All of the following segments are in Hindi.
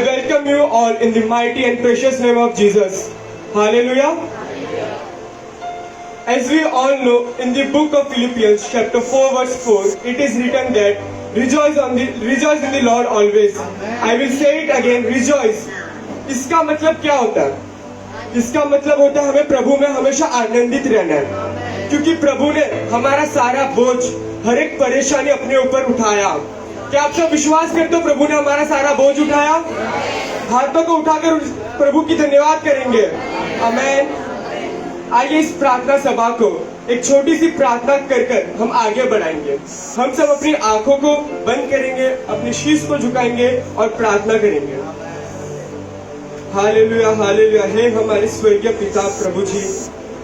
welcome you all in the mighty and precious name of Jesus. Hallelujah. As we all know, in the book of Philippians chapter 4 verse 4, it is written that rejoice in the Lord always. I will say it again, rejoice. इसका मतलब क्या होता है? इसका मतलब होता है हमें प्रभु में हमेशा आनंदित रहना है, क्योंकि प्रभु ने हमारा सारा बोझ, हर एक परेशानी अपने ऊपर उठाया। क्या आप सब विश्वास करते हो प्रभु ने हमारा सारा बोझ उठाया? हाथों को उठाकर प्रभु की धन्यवाद करेंगे। आमीन। आइए इस प्रार्थना सभा को एक छोटी सी प्रार्थना कर हम आगे बढ़ाएंगे। हम सब अपनी आंखों को बंद करेंगे, अपनी शीश को झुकाएंगे और प्रार्थना करेंगे। Hallelujah hallelujah. हे हमारे स्वर्गीय पिता प्रभु जी,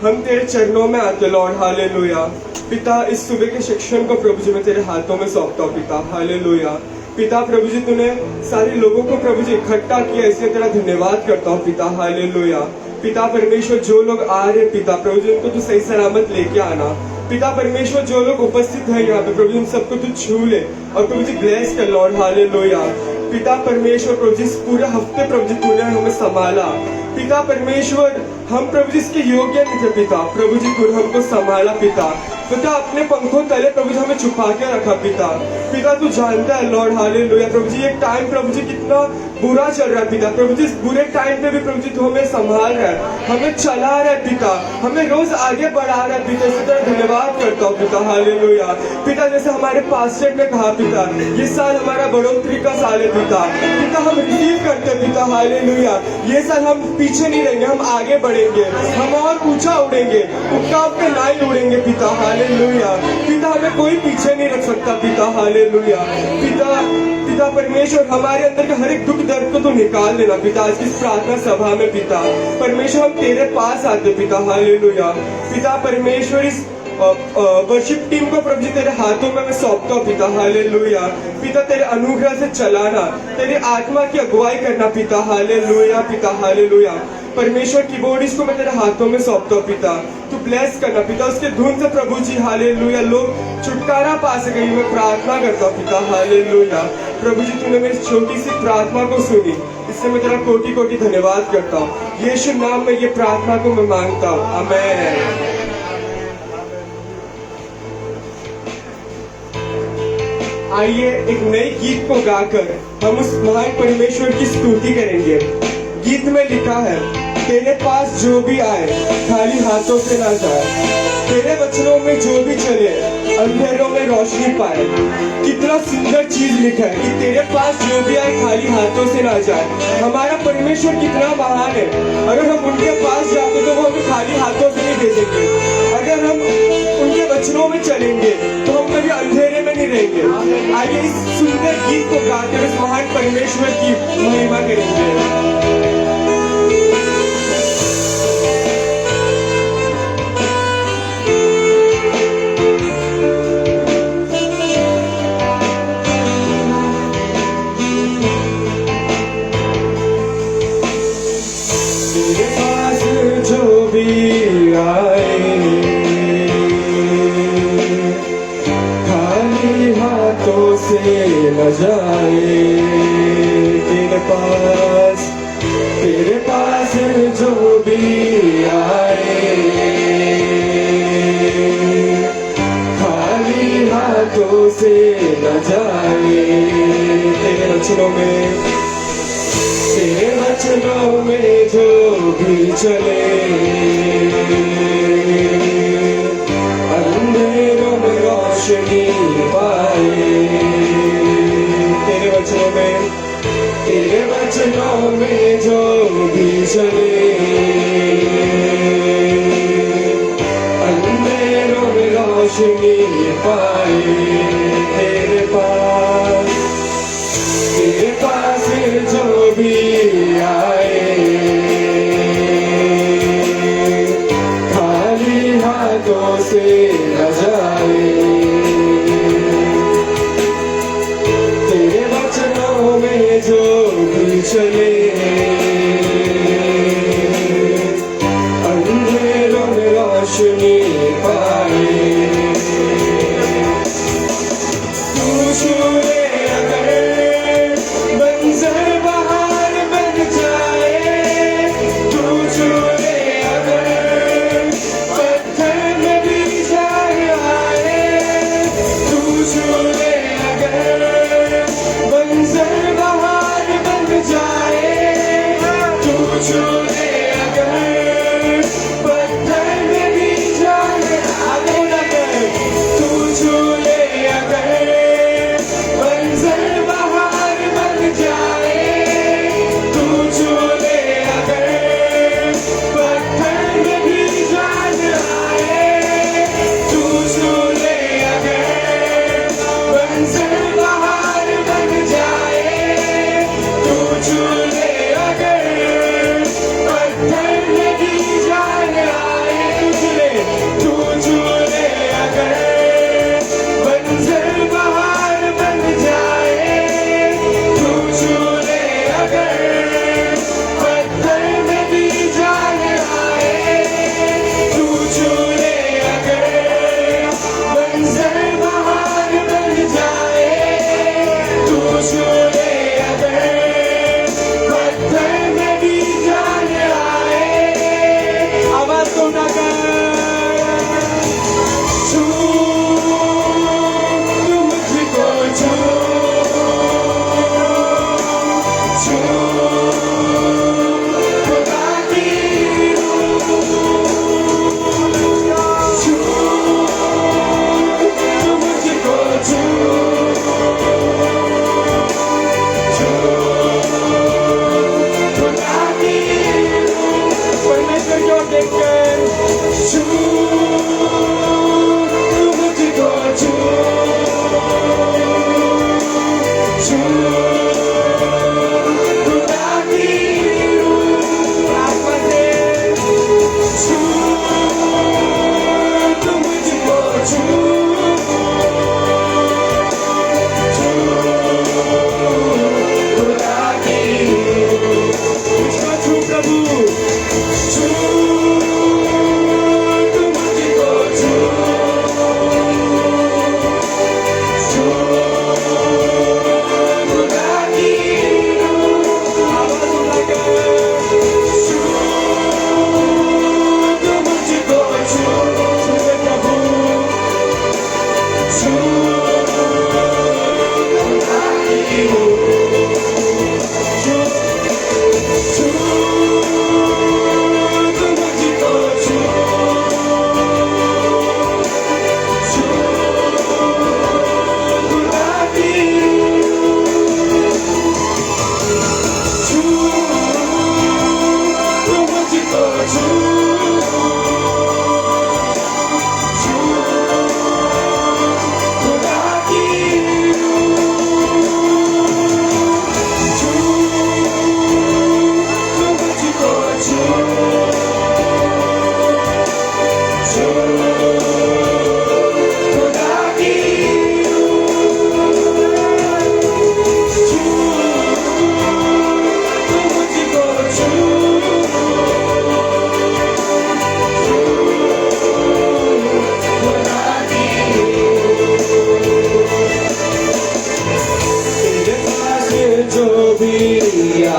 हम तेरे चरणों में आते लॉर्ड। हालेलुया पिता, इस सुबह के शिक्षण को प्रभु जी मैं तेरे हाथों में सौंपता हूँ पिता। हालेलुया पिता, प्रभु जी तूने सारे लोगों को प्रभु जी इकट्ठा किया, इसलिए तेरा धन्यवाद करता हूँ पिता। हालेलुया पिता परमेश्वर, जो लोग आ रहे पिता प्रभु जी उनको तू सही सलामत लेके आना। पिता परमेश्वर, जो लोग उपस्थित है यहाँ पे प्रभु जी उन सबको तू छू ले और प्रभु जी ब्लेस कर लॉर्ड। हालेलुया पिता परमेश्वर, प्रभु जी इस पूरे हफ्ते प्रभु जी तूने हमें संभाला। पिता परमेश्वर, हम प्रभु जी इसके योग्य नहीं थे पिता, प्रभु जी तूने हमको संभाला पिता। पिता अपने पंखों तले प्रभु जी हमें छुपा के रखा पिता। पिता तू जानता है लॉर्ड। हालेलुया प्रभु जी, एक टाइम प्रभु जी कितना बुरा चल रहा है पिता, प्रभु जी इस बुरे टाइम पे भी प्रभु जी तू हमें संभाल रहा है, हमें चला रहा है पिता, हमें रोज आगे बढ़ा रहा है पिता। इसी तरह धन्यवाद करता हूँ पिता। हालेलुया पिता, जैसे हमारे पास्टर ने कहा पिता, ये साल हमारा बढ़ोतरी का साल है पिता। पिता हम रिसीव करते पिता। हालेलुया ये साल हम पीछे नहीं रहेंगे, हम आगे बढ़ेंगे, हम और ऊंचा उड़ेंगे, उड़ता पे नहीं उड़ेंगे पिता। हालेलुया पिता, हमें कोई पीछे नहीं रख सकता पिता। हालेलुया पिता, पिता परमेश्वर हमारे अंदर के हर एक दुख दर्द को तो निकाल देना पिता। आज की इस प्रार्थना सभा में पिता परमेश्वर हम तेरे पास आते पिता। हालेलुया पिता परमेश्वर, इस वर्शिप टीम को प्रभु जी तेरे हाथों में मैं सौंपता हूँ पिता। हालेलुया पिता, तेरे अनुग्रह से चलाना, तेरी आत्मा की अगुवाई करना पिता। हालेलुया पिता। हालेलुया परमेश्वर, कीबोर्डिस्ट को मैं तेरे हाथों में सौंपता हूँ पिता, तू ब्लेस करना पिता। उसके धुन से प्रभु जी हालेलुया लोग छुटकारा पा सके, मैं प्रार्थना करता हूँ पिता। हालेलुया प्रभु जी, तूने मेरी छोटी सी प्रार्थना को सुनी, इससे मैं तेरा कोटि कोटि धन्यवाद करता हूँ। यीशु नाम में ये प्रार्थना को मैं मांगता हूँ, आमीन। आइए एक नए गीत को गाकर हम उस महान परमेश्वर की स्तुति करेंगे। गीत में लिखा है, तेरे पास जो भी आए खाली हाथों से ना जाए, तेरे वचनों में जो भी चले अंधेरों में रोशनी पाए। कितना सुंदर चीज लिखा है कि तेरे पास जो भी आए खाली हाथों से ना जाए। हमारा परमेश्वर कितना महान है। अगर हम उनके पास जाते तो वो हमें खाली हाथों से नहीं भेजेंगे। अगर हम उनके वचनों में चलेंगे तो हम कभी अंधेरे में नहीं रहेंगे। आइए इस सुंदर गीत को गाकर इस महान परमेश्वर की महिमा करेंगे। न जाए तेरे पास जो भी आए खाली हाथों से न जाए। तेरे वचनों में जो भी चले अंधेरों में रोशनी पाए। तेरे वचनों में जो भी चले अंधेरों में रोशनी पाए। तेरे पास जो भी आए खाली हाथों से न जाए। जो भी चले अंधेरों में रोशनी पाए। तू छूए अगर बंजर बहार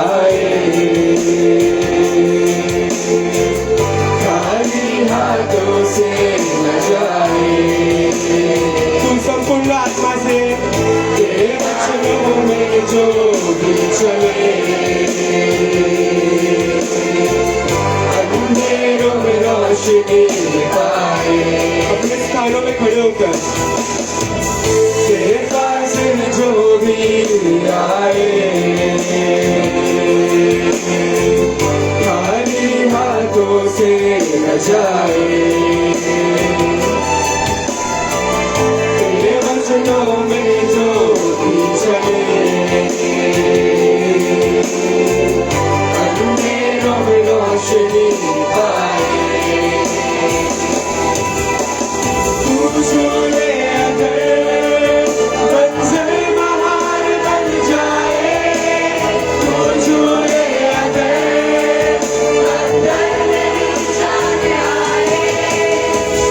आए, खाली हाथों से न जाए। तुम संपूर्ण आत्मा से तेरे वचनों में जो भी चले, अंधेरों में रोशनी पाए। अपने स्थानों में खड़े होकर तेरे पास जो भी आए, खाली हाथों से न जाए। तेरे वचनों में जो भी चले, अंधेरों में रोशनी पाए। तू छूले अगर मंज़िल बाहर बन जाए, तू छूले अगर अंदर नहीं जाने आए,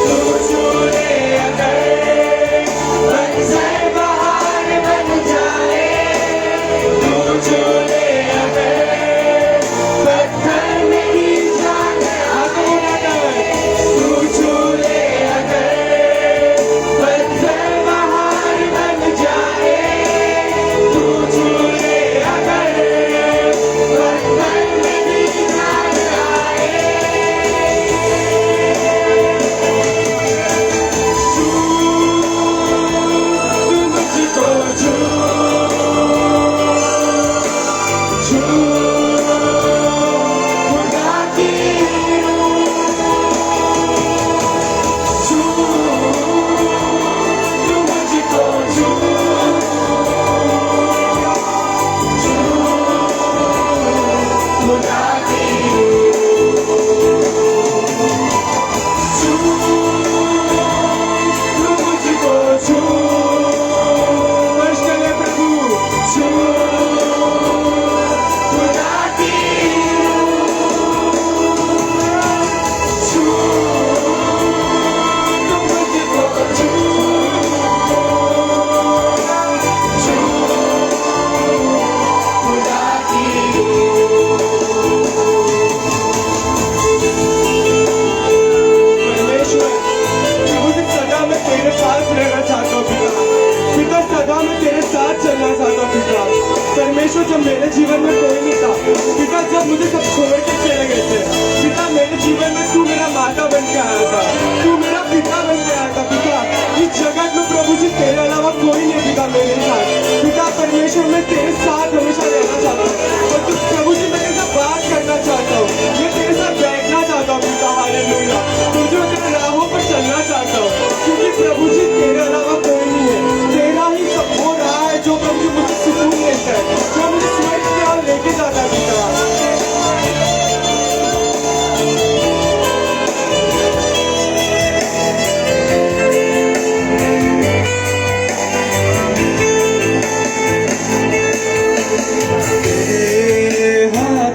तू छूले अगर मंज़िल बाहर बन जाए, तू छूले अगर पत्थर नहीं जाने आए, तू छूले अगर पत्थर बाहर बन जाए, तू छूले अगर पत्थर नहीं जाने आए। छू, तू मुझको छू, छू, खुदा की रूह, छू, तू मुझको छू, छू, खुदा की रूह, छू, तू मुझको छू, स्पर्श कर ले प्रभु। छू, खुदा की रूह, छू, तू मुझको छू, छू, खुदा की रूह। परमेश्वर प्रभु जी, सदा मैं तेरे साथ रहना चाहता हूँ पिता। पिता, सदा मैं तेरे साथ चलना चाहता हूँ पिता। परमेश्वर, जब मेरे जीवन में कोई नहीं था पिता, जब मुझे सब छोड़ के चले गए थे पिता, मेरे जीवन में तू मेरा माता बन के आया था, तू मेरा पिता बन के आया था पिता। इस जगत में प्रभु जी तेरे अलावा कोई नहीं पिता मेरे साथ। पिता परमेश्वर, मैं तेरे साथ हमेशा रहना चाहता हूँ और तू प्रभु जी मैं तेरे साथ बात करना चाहता हूँ, मैं तेरे साथ बैठना चाहता हूँ पिता। हालेलुया। तुझे मैं तेरे राहों पर चलना चाहता हूँ, क्योंकि प्रभु जी तेरे अलावा कोई नहीं है। तेरा ही सब हो रहा है जो प्रभु जी मुझे सुकून देता है, जो मुझे स्वर्ग की ओर लेके जाता है पिता।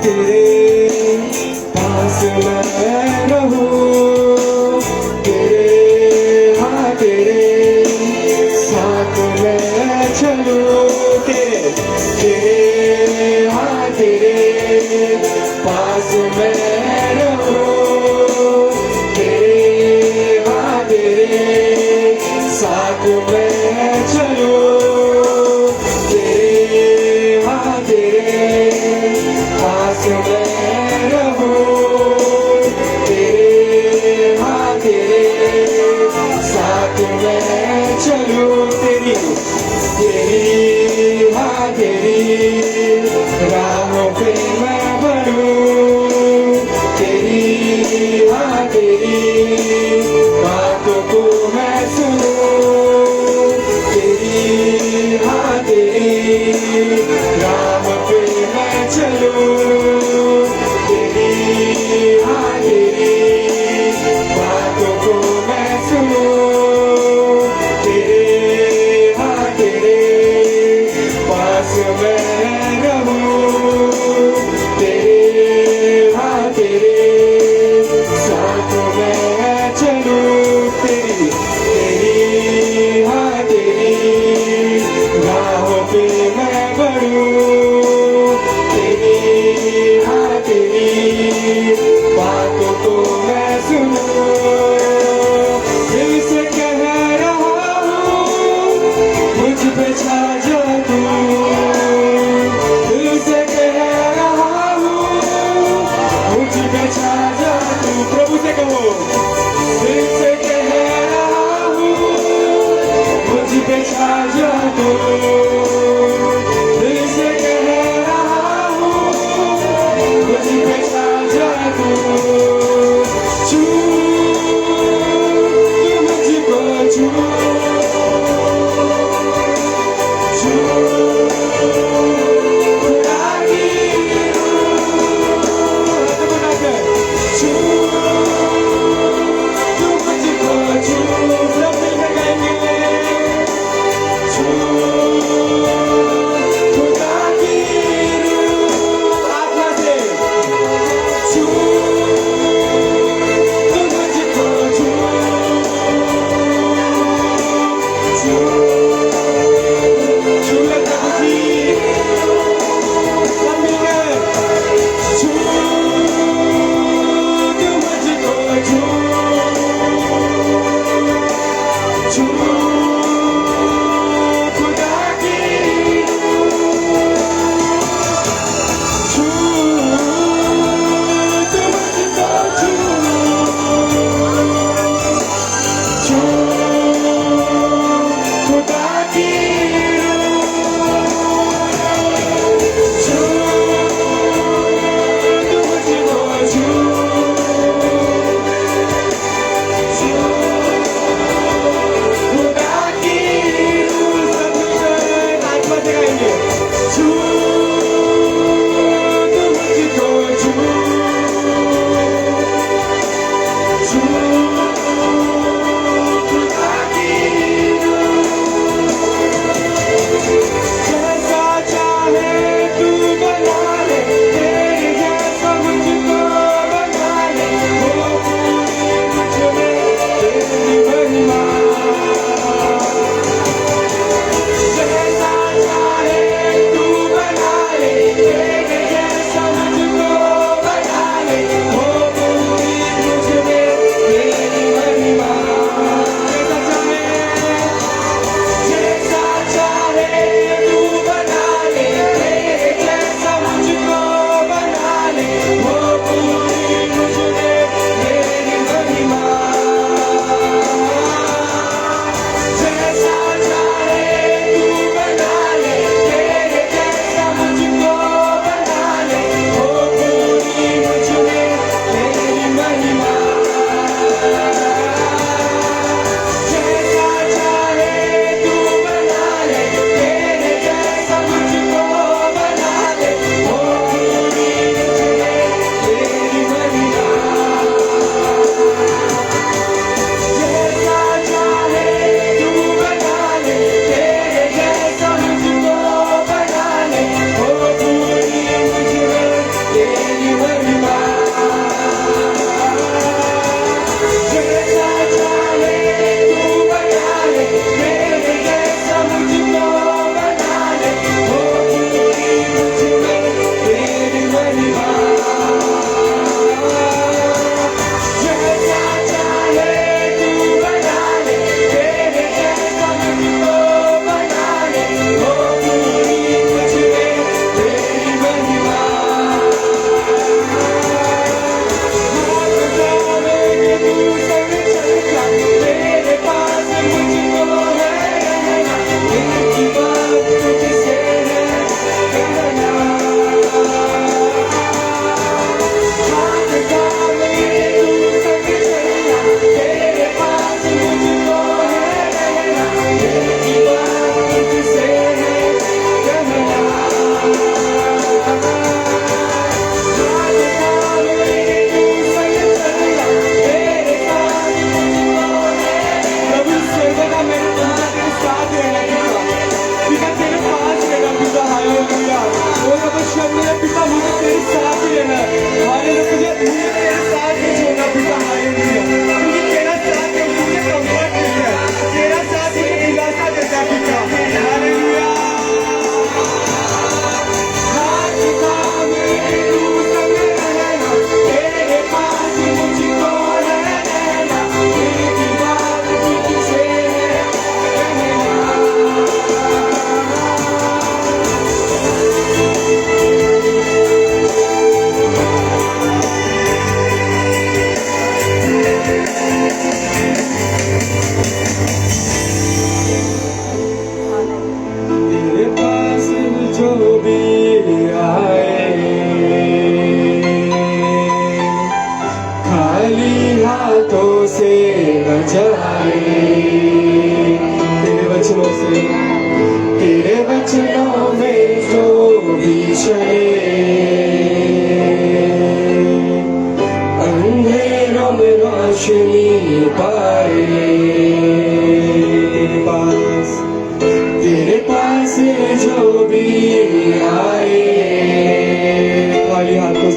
तेरे पास मैं रहूं, तेरे साथ मैं चलूं। तेरे पास मैं रहूं, तेरे साथ मैं चलूं। तेरे पास मैं रहूं, तेरे साथ मैं चलूं। तेरी राहों पे मैं बढ़ूं, तेरी बातों को मैं सुनूं। तेरी राह पे मैं चलूं, तेरी बातों को मैं सुनूं। तेरे पास मैं रहूं, तेरे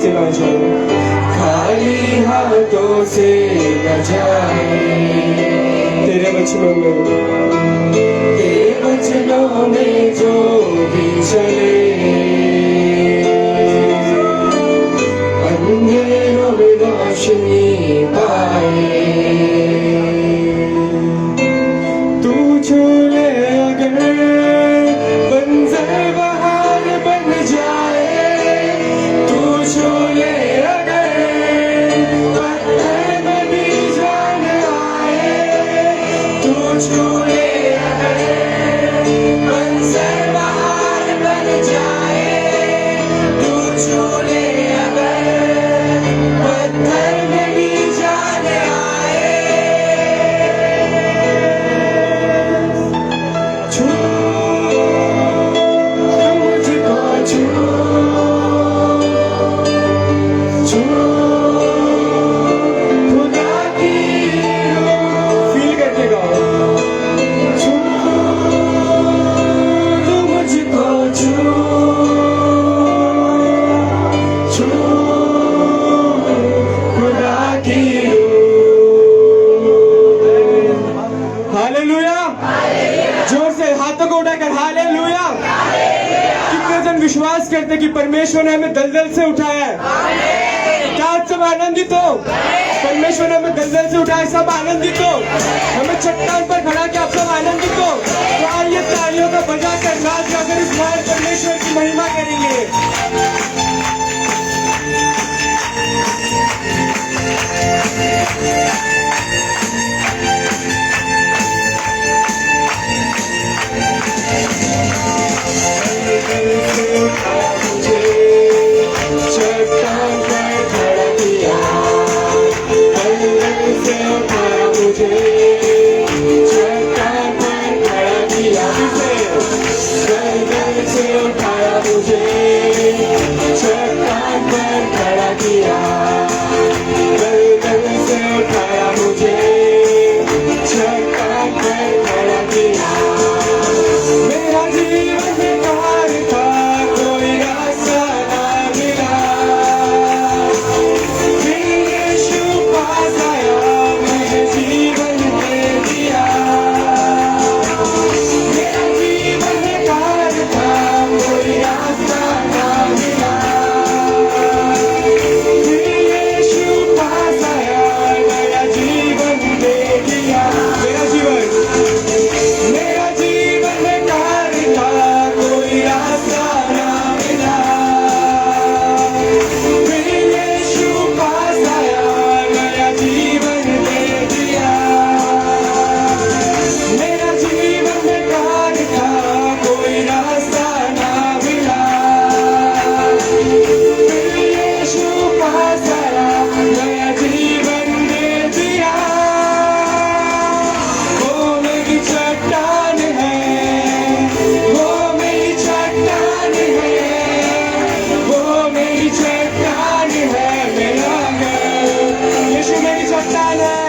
से ना जाए, खाली हाथों से न जाए, तेरे वचनों में, तेरे वचनों में जो भी चले, अंधेरों में रोशनी पाए। तू चले अगर बंजर बहार बन जाए, तू चले अगर पत्थर में भी जान आए, तू चले अगर बंजर बहार बन जाए, तू चले अगर पत्थर में भी जान आए। छू तू मुझको छू, छू खुदा की रूह, फील करके गाओ, छू तू मुझको छू, छू खुदा की रूह। हालेलुया, जोर से हाथों को उठाकर हालेलुया। कितने जन विश्वास करते कि परमेश्वर ने हमें दलदल से उठाया है? क्या आज सब आनंदित हो? परमेश्वर ने हमें दलदल से उठाया, सब आनंदित हो? हमें चट्टान पर खड़ा किया, आप सब आनंदित हो? तो आइए तालियों का बजाकर नाच गाकर इस महान परमेश्वर की महिमा करेंगे। चट्टान पर खड़ा किया, दलदल से उठाया मुझे, चट्टान पर खड़ा किया, दलदल से उठाया मुझे, चट्टान पर खड़ा किया, दलदल से उठाया मुझे, चट्टान पर खड़ा किया। मेरा जीवन बेकार था, कोई रास्ता ना मिला, फिर यीशु पास आया, मुझे जीवन दे दिया। मेरा जीवन बेकार था, कोई रास्ता ना मिला, फिर यीशु पास आया, नया जीवन दे दिया। मेरा जीवन मेरा जीवन बेकार था, कोई रास्ता ना मिला, फिर यीशु पास आया, नया जीवन दे दिया। मेरा जीवन बेकार था, कोई रास्ता ना मिला, फिर यीशु पास आया, नया जीवन दे दिया। वो मेरी चट्टान है, वो मेरी चट्टान है, वो मेरी चट्टान है, मेरा घर। यीशु मेरी चट्टान है,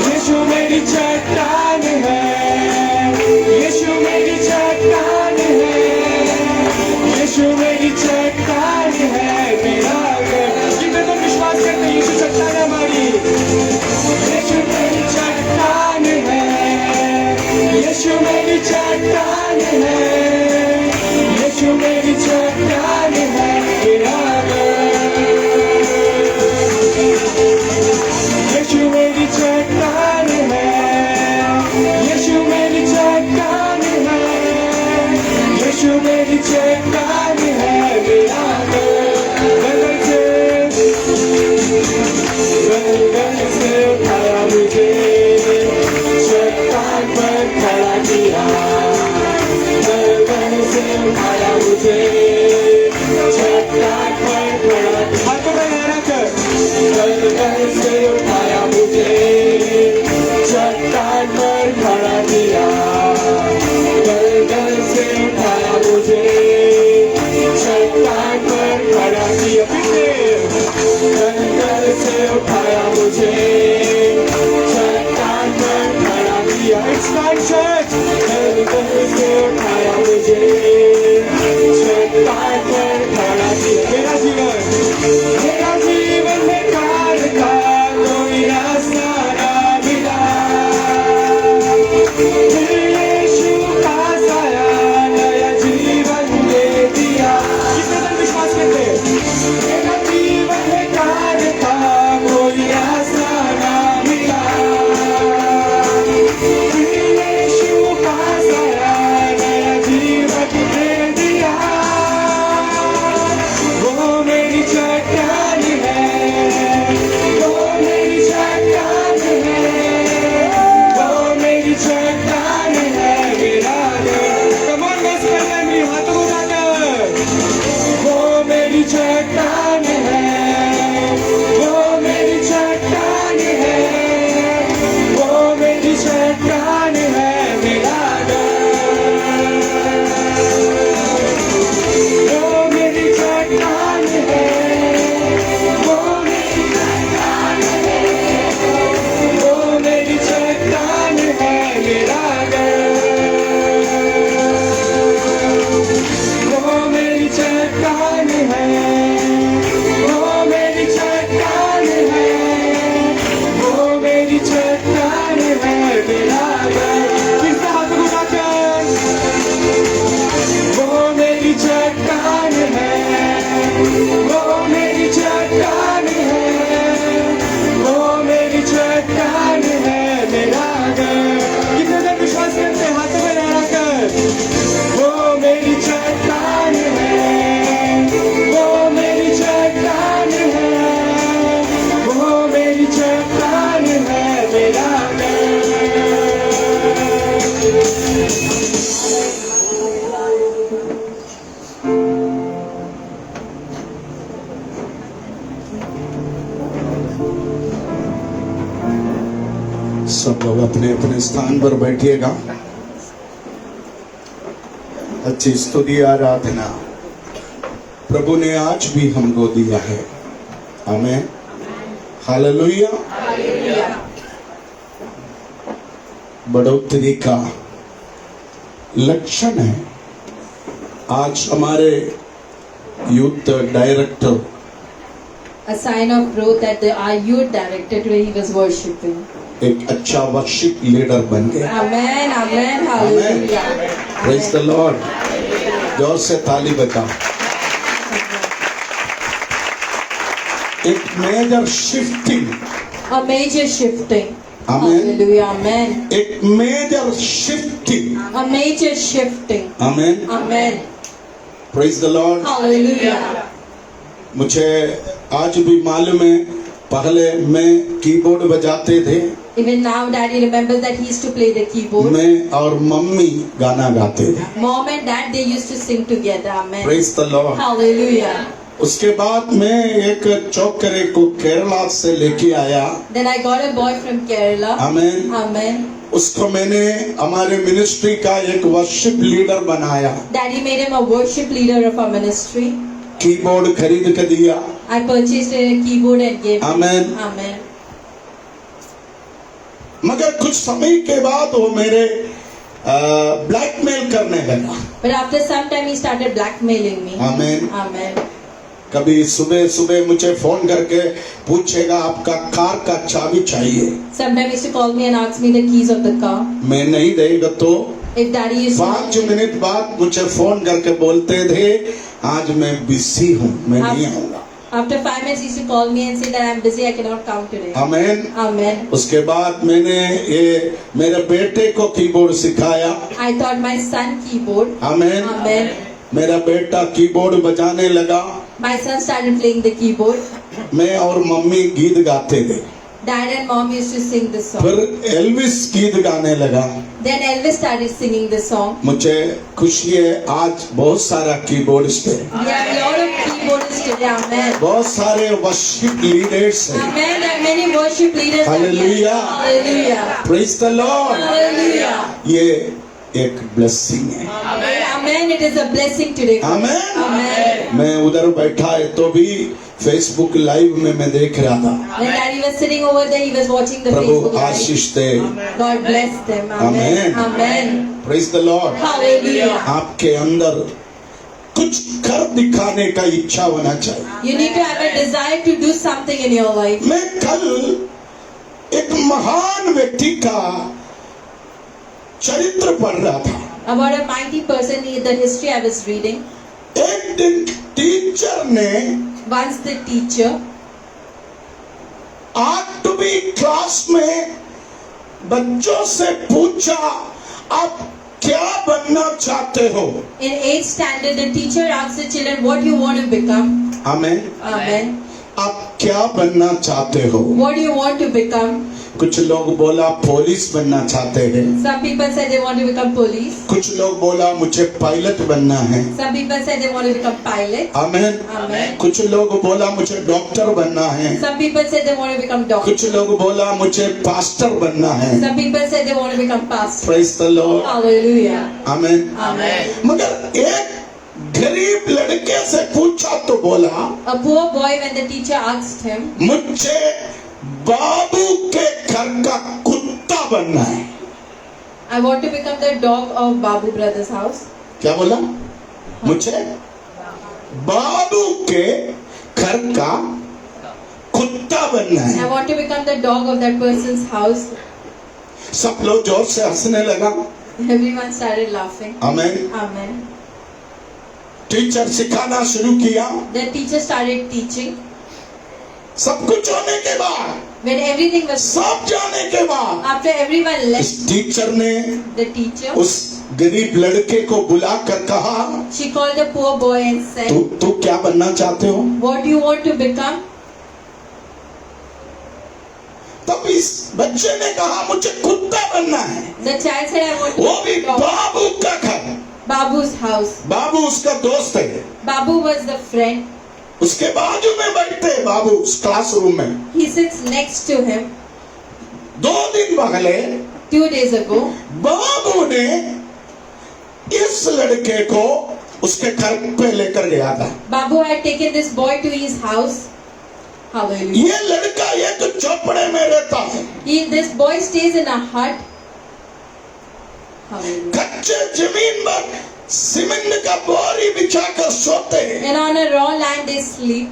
यीशु मेरी चट्टान है, यीशु मेरी चट्टान है, यीशु मेरी चट्टान है, मेरा घर। कितने लोग विश्वास करते हैं यीशु चट्टान है हमारी? यीशु मेरी चट्टान है, यीशु मेरी चट्टान है, यीशु मेरी चट्टान है, मेरा घर। यीशु मेरी चट्टान है, यीशु मेरी चट्टान है, यीशु मेरी चट्टान है, मेरा घर। दलदल से उठाया मुझे, चट्टान पर खड़ा किया, वो मेरी चट्टान है, वो मेरी चट्टान है, मेरा घर। कितने लोग विश्वास करते हैं हाथों में लहरा कर? वो मेरी चट्टान है, वो मेरी चट्टान है, वो मेरी चट्टान है, मेरा घर। सब लोग अपने अपने स्थान पर बैठिएगा। अच्छी स्तुति आराधना प्रभु ने आज भी हमको दिया है। आमीन, हालेलुया। बढ़ोतरी का लक्षण है। आज हमारे youth director A sign of growth that our youth director today he was worshiping. एक अच्छा वर्शिप लीडर बन गए। Amen, amen, hallelujah. Praise the Lord. जोर से ताली बजा। एक major shifting, A major shifting. Amen. Hallelujah, amen. एक major shifting. A major shifting. आमीन, Amen. Praise the Lord. Hallelujah. मुझे आज भी मालूम है, पहले मैं कीबोर्ड बजाते थे, Even now, Daddy remembers that he used to play the keyboard. मैं और मम्मी गाना गाते थे। Mom and Dad they used to sing together. Amen. Praise the Lord. Hallelujah. उसके बाद मैं एक चौकरे को केरला से लेके आया। Then I got a boy from Kerala. आमीन। Amen. उसको मैंने हमारे मिनिस्ट्री का एक वर्शिप लीडर बनाया। Daddy made him a worship leader of our ministry. Keyboard खरीद के दिया। I purchased a keyboard and gave him. Amen. Amen. मगर कुछ समय के बाद वो मेरे ब्लैकमेल करने लगा। But after some time he started blackmailing me. Amen. Amen. कभी सुबह सुबह मुझे फोन करके पूछेगा आपका कार का चाबी चाहिए। Sometimes he used to call me and ask me the keys of the car. मैं नहीं देगा तो If Daddy used to 5 minute बाद मुझे फोन करके बोलते थे आज मैं बिजी हूँ, मैं नहीं आऊंगा। After 5 minutes he used to call me and say that I'm busy, I cannot come today. आमीन। Amen. उसके बाद मैंने ये मेरे बेटे को कीबोर्ड सिखाया। I taught my son keyboard. आमीन। Amen. मेरा बेटा कीबोर्ड बजाने लगा। My son started playing the keyboard. मैं और मम्मी गीत गाते थे। Dad and Mom used to sing the song. फिर एल्विस गीत गाने लगा। Then Elvis started singing the song. मुझे खुशी है आज बहुत सारा कीबोर्डिस्ट है, We have a lot of keyboardists today. Amen. बहुत सारे वर्शिप लीडर्स हैं। Amen. There are many worship leaders. Hallelujah. Hallelujah. Praise the Lord. Hallelujah. ये एक ब्लेसिंग है। Amen. It is a blessing today. आमीन। Amen. मैं उधर बैठा है तो भी फेसबुक लाइव में मैं देख रहा था। When Daddy was sitting over there, he was watching the Prabhu Facebook live. Ashish they. God bless them. Amen. Amen. Amen. Praise the Lord. Hallelujah. आपके अंदर कुछ कर दिखाने का इच्छा होना चाहिए। You need to have a desire to do something in your life. मैं कल एक महान व्यक्ति का चरित्र पढ़ रहा था। About a mighty person in the history I was reading. एक दिन टीचर ने Once the teacher आठवीं क्लास में बच्चों से पूछा आप क्या बनना चाहते हो? in 8th standard, the teacher asked the children, "What do you want to become?" आमीन। Amen. आप क्या बनना चाहते हो? What do you want to become? कुछ लोग बोला पुलिस बनना चाहते हैं। Some people said they want to become police. कुछ लोग बोला मुझे पायलट बनना है। Some people said they want to become pilot. आमीन। Amen. कुछ लोग बोला मुझे डॉक्टर बनना है। Some people said they want to become doctor. कुछ लोग बोला मुझे पास्टर बनना है। Some people said they want to become pastor. Praise the Lord. Hallelujah. आमीन। Amen. मगर एक गरीब लड़के से पूछा तो बोला A poor boy, when the teacher asked him, मुझे बाबू के घर का कुत्ता बनना है। "I want to become the dog of Babu brother's house." क्या बोला? मुझे बाबू के घर का कुत्ता बनना I है। want to become the dog of that person's house. सब लोग जोर से हंसने लगा। Everyone started laughing. आमीन। Amen. टीचर सिखाना शुरू किया। The teacher started teaching. सब कुछ होने के बाद, When everything was सब जाने के बाद, after everyone इस left, टीचर ने the teacher, उस गरीब लड़के को बुलाकर कहा, she called the poor boy and said, तू क्या बनना चाहते हो? what do you want to become? तब इस बच्चे ने कहा, मुझे कुत्ता बनना है। The child said, I want to वो भी be a dog. बाबू का घर, Babu's house. बाबू उसका दोस्त है, Babu was the friend. उसके बाजू में बैठते हैं बाबू उस क्लासरूम में। He sits next to him. 2 दिन पहले 2 days ago, बाबू ने इस लड़के को उसके घर पे लेकर गया था। Babu had taken this boy to his house. Hallelujah. ये लड़का एक झोपड़े में रहता है, This boy stays in a hut. Hallelujah. कच्चे जमीन पर सीमेंट का बोरी बिछाकर सोते हैं। And on a raw land they sleep.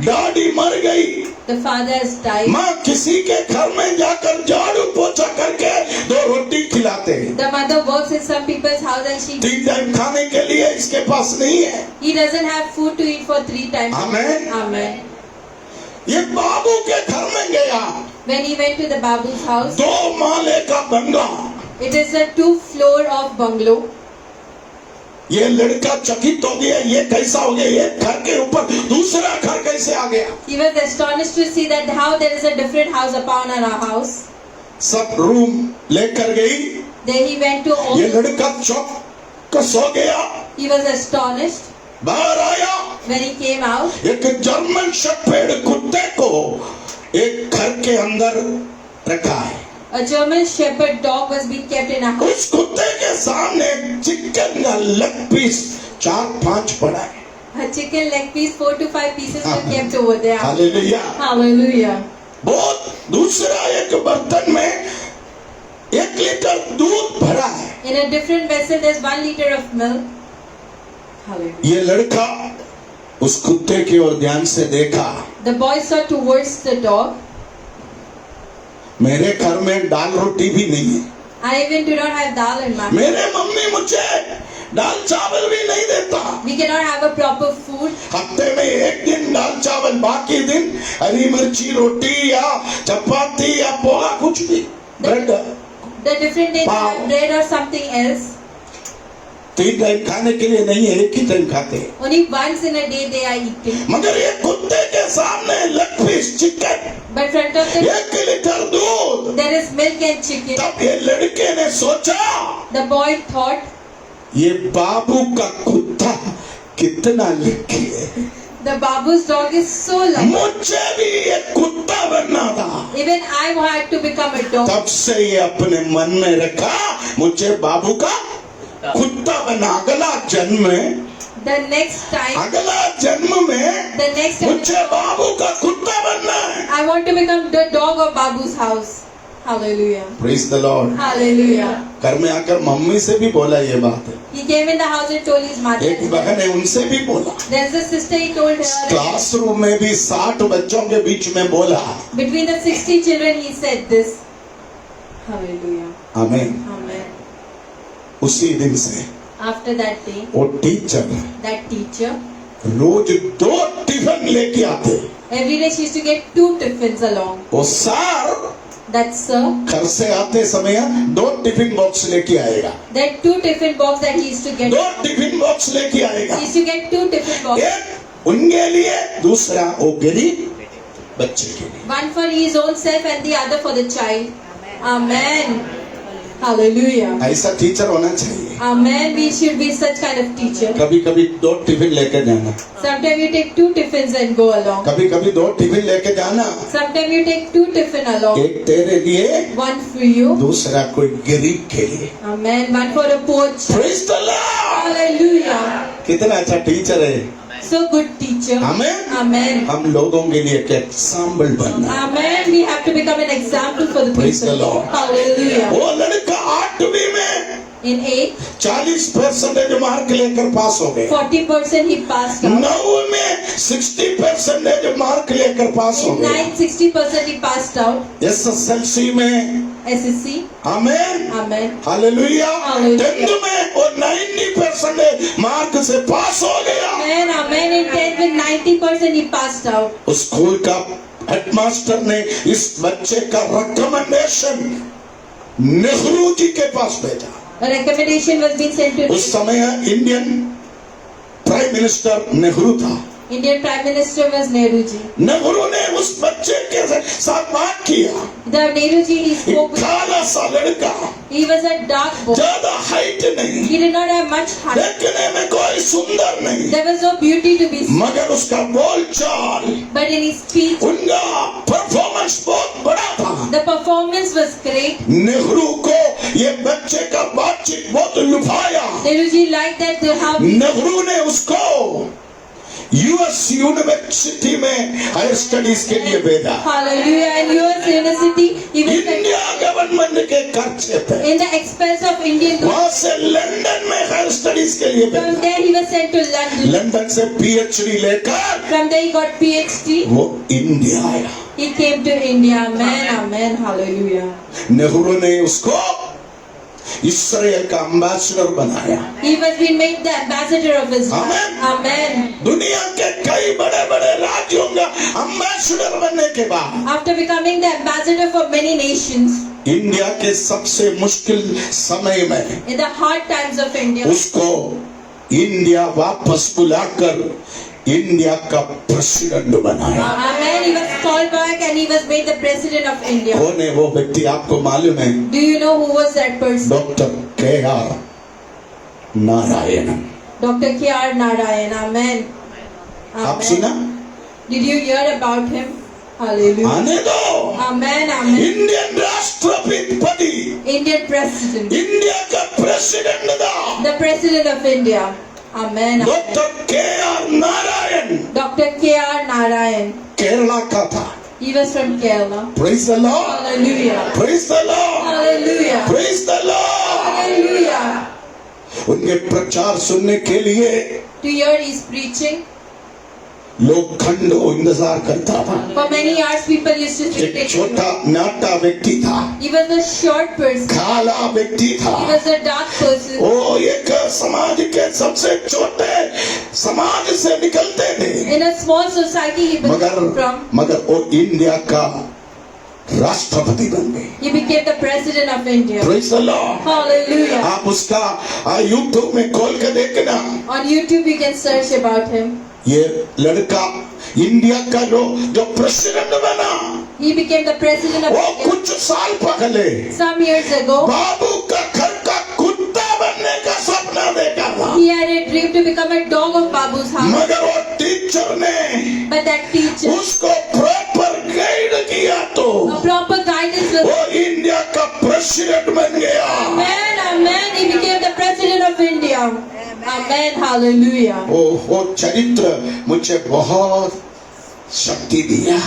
दादी मर गई, The father has died. माँ किसी के घर में जाकर झाड़ू पोछा करके 2 रोटी खिलाते हैं। The mother works in some people's house and she 3 time खाने के लिए इसके पास नहीं है। he doesn't have food to eat for 3 times. Amen. Amen. ये बाबू के घर में गया, When he went to the Babu's house, 2 माले का बंगला। it is a 2-floor of bungalow. ये लड़का चकित हो गया, ये कैसा हो गया, ये घर के ऊपर दूसरा घर कैसे आ गया? He was astonished to see that how there is a different house upon our house. सब रूम लेकर गई, Then he went to all. ये लड़का चौकस हो गया, He was astonished बाहर आया, when he came out. एक जर्मन शेफर्ड कुत्ते को एक घर के अंदर रखा है। A German Shepherd dog was being kept in a house. उस कुत्ते के सामने चिकन का लेग पीस 4-5 पड़ा है। A chicken leg piece, 4 to 5 pieces were kept over there. Hallelujah. Hallelujah. बहुत दूसरा एक बर्तन में 1 लीटर दूध भरा है। In a different vessel, there's 1 liter of milk. Hallelujah. ये लड़का उस कुत्ते की ओर ध्यान से देखा। The boy saw towards the dog. मेरे घर में दाल रोटी भी नहीं है, I even do not have dal in my house. मेरे मम्मी मुझे दाल चावल भी नहीं देता। We cannot have a proper food. हफ्ते में 1 दिन दाल चावल, बाकी दिन हरी मिर्ची रोटी या चपाती या पोहा, कुछ भी, bread. The different days Wow. have bread or something else. 3 time खाने के लिए नहीं है, 1 ही टाइम खाते हैं। Only once in a day they are eating. मगर ये कुत्ते के सामने leg piece chicken, But front of them 1 litre दूध। there is milk and chicken. तब ये लड़के ने सोचा, The boy thought, ये बाबू का कुत्ता कितना लकी है, the Babu's dog is so lucky. मुझे भी एक कुत्ता बनना था। Even I had to become a dog. तब से ये अपने मन में रखा, मुझे बाबू का कुत्ता बना। अगला जन्म में, The next time, अगला जन्म में the next time, मुझे बाबू का कुत्ता बनना है। I want to become the dog of Babu's house. Hallelujah. Praise the Lord. Hallelujah. घर में आकर मम्मी से भी बोला ये बात है। He came in the house and told his mother. एक बहन है, उनसे भी बोला। There's a sister, he told her. Classroom में भी 60 बच्चों के बीच में बोला। Between the 60 children, he said this. Hallelujah. आमीन। Amen. उसी दिन से After that day, वो टीचर that teacher, रोज 2 टिफिन लेके आते। every day she used to get 2 tiffins along. वो सर That sir, घर से आते समय 2 टिफिन बॉक्स लेके आएगा, that 2 tiffin box that he used to get. 2 tiffin box लेके आएगा। He used to get 2 tiffin boxes. एक उनके लिए, दूसरा वो गरीब बच्चे के लिए। One for his own self and the other for the child. Amen. Hallelujah. ऐसा टीचर होना चाहिए। Amen. We should be such kind of teacher. कभी कभी 2 टिफिन लेके जाना, Sometimes you take 2 tiffins and go along. कभी कभी 2 टिफिन लेके जाना। Sometimes you take 2 tiffin along. एक तेरे लिए, One for you. दूसरा कोई गरीब के लिए। Amen. One for a poor child. Praise the Lord. Hallelujah. कितना अच्छा टीचर है। So good teacher. Amen. Amen. हम लोगों के लिए एक एग्जाम्पल बनना। Amen. We have to become an example for the Praise the people. Lord. Hallelujah. वो लड़का 8वीं में In 8, 40% मार्क लेकर पास हो गए। 40% he passed out. 9 में 60% 90% मार्क लेकर पास हो In गया। 60% he passed out. SSLC में SSC. आमेन Amen. हालेलुया। हालेलुया। 10th में वो 90% मार्क से पास हो गया। Amen. Amen. In 10th with 90% he passed out. उस स्कूल का हेडमास्टर ने इस बच्चे का रिकमेंडेशन नेहरू जी के पास भेजा। A recommendation was being sent to उस समय इंडियन प्राइम मिनिस्टर नेहरू था। Indian Prime Minister was Nehru ji. Nehru ने उस बच्चे के साथ बात किया। The Nehru ji he spoke with. काला सा लड़का, He was a dark boy. ज्यादा हाइट नहीं, He did not have much height. देखने में कोई सुंदर नहीं, There was no beauty to be seen. मगर उसका बोलचाल, But in his speech, उनका परफॉर्मेंस बहुत बड़ा था। the performance was great. Nehru को ये बच्चे का बातचीत बहुत लुभाया। Nehru ji liked that they have. Nehru ने उसको यूएस यूनिवर्सिटी में हायर स्टडीज के लिए भेजा। Hallelujah. And US University, he was sent India government के खर्चे पे in the expense of Indian government. वहां से लंदन में हायर स्टडीज के लिए From भेजा। there he was sent to London. London से PhD लेकर From there he got PhD. वो इंडिया आया। He came to India. Amen. Amen. Hallelujah. Nehru ने उसको इसराइल का एम्बेसडर बनाया। He was being made the ambassador of Israel. Amen. Amen. दुनिया के कई बड़े बड़े राज्यों का एम्बेसडर बनने के बाद After becoming the ambassador for many nations, India के सबसे मुश्किल समय में in the hard times of India, उसको इंडिया वापस बुलाकर इंडिया का प्रेसिडेंट बनाया। Amen, he was called back and he was made the president of India. कौन है वो व्यक्ति आपको मालूम है? Do you know who was that person? Doctor KR Narayan. Dr. K.R. Narayan. Amen. आप सुना? Did you hear about him? Hallelujah. आने दो। Amen. Amen. इंडियन राष्ट्रपति, Indian president. इंडिया का प्रेसिडेंट था The president of India. Amen. Doctor KR Narayan. Dr. K.R. Narayan. Kerala का था। He was from Kerala. Praise the Lord. Hallelujah. Praise the Lord. Hallelujah. Praise the Lord. Hallelujah. उनके प्रचार सुनने के लिए To hear his preaching, लोग घंटों इंतजार करता था। for many hours people used to एक sit. छोटा नाटा व्यक्ति था, He was a short person. काला व्यक्ति था। He was a dark person. वो एक समाज के सबसे छोटे समाज से निकलते थे, In a small society he belonged from. मगर वो इंडिया का राष्ट्रपति बन गए। He became the president of India. Praise the Lord. Hallelujah. आप उसका यूट्यूब में खोल के देखना। On YouTube you can search about him. ये लड़का इंडिया का जो प्रेसिडेंट बना, He became the president of वो India. कुछ साल पहले Some years ago, बाबू का घर का कुत्ता बनने का सपना देखा था, he had a dream to become a dog of Babu's house. मगर वो टीचर ने But that teacher, उसको प्रॉपर गाइड किया तो a proper guidance was. वो इंडिया का प्रेसिडेंट बन गया। Amen, amen. He became the president of India. Amen, hallelujah. वो चरित्र मुझे बहुत शक्ति दिया।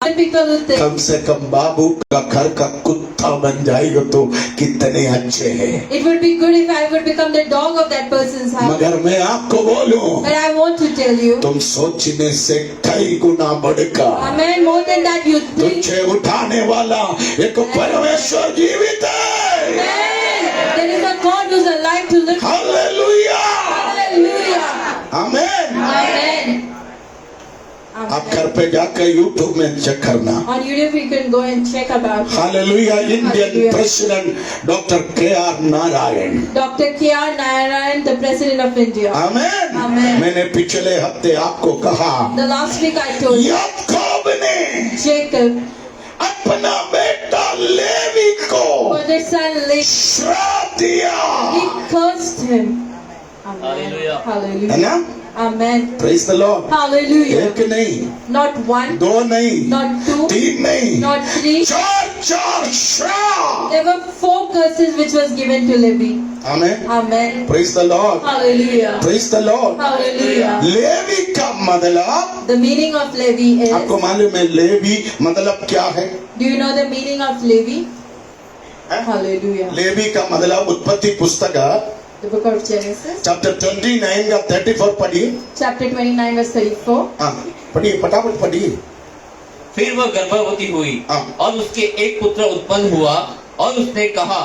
When people will think, कम से कम बाबू का घर का कुत्ता बन जाएगा तो कितने अच्छे हैं। it would be good if I would become the dog of that person's house. मगर मैं आपको बोलूं, But I want to tell you, तुम सोचने से कई गुना बढ़कर amen, more than that you think. तुझे उठाने वाला एक परमेश्वर जीवित है। Amen. There is a God who's alive to live. Hallelujah. Hallelujah. आमेन। Amen. आप घर पे जाकर यूट्यूब में चेक करना। On YouTube you can go and check about him. Hallelujah. Indian Hallelujah. President doctor KR Narayan. Dr. K.R. Narayan, the president of India. आमेन। आमेन। मैंने पिछले हफ्ते आपको कहा, The last week I told you, याकूब ने Jacob, अपना बेटा लेवी को for their son Levi, श्राप दिया, he cursed him. Amen. Hallelujah. है Hallelujah. ना? Amen. Praise the Lord. Hallelujah. एक नहीं, Not one, दो नहीं, not two, तीन नहीं, not three. चार श्राप। There were 4 curses which was given to Levi. आमेन। Amen. Praise the Lord. Hallelujah. Praise the Lord. Hallelujah. Levi का मतलब, The meaning of Levi is, आपको मालूम है लेवी मतलब क्या है? do you know the meaning of Levi? हैं? Hallelujah. लेवी का मतलब उत्पत्ति पुस्तक The book of Genesis, chapter 29 का 34 पढ़िए। chapter 29, verse 34. हाँ पढ़िए, फटाफट पढ़िए। फिर वह गर्भवती हुई हाँ। और उसके एक पुत्र उत्पन्न हुआ और उसने कहा,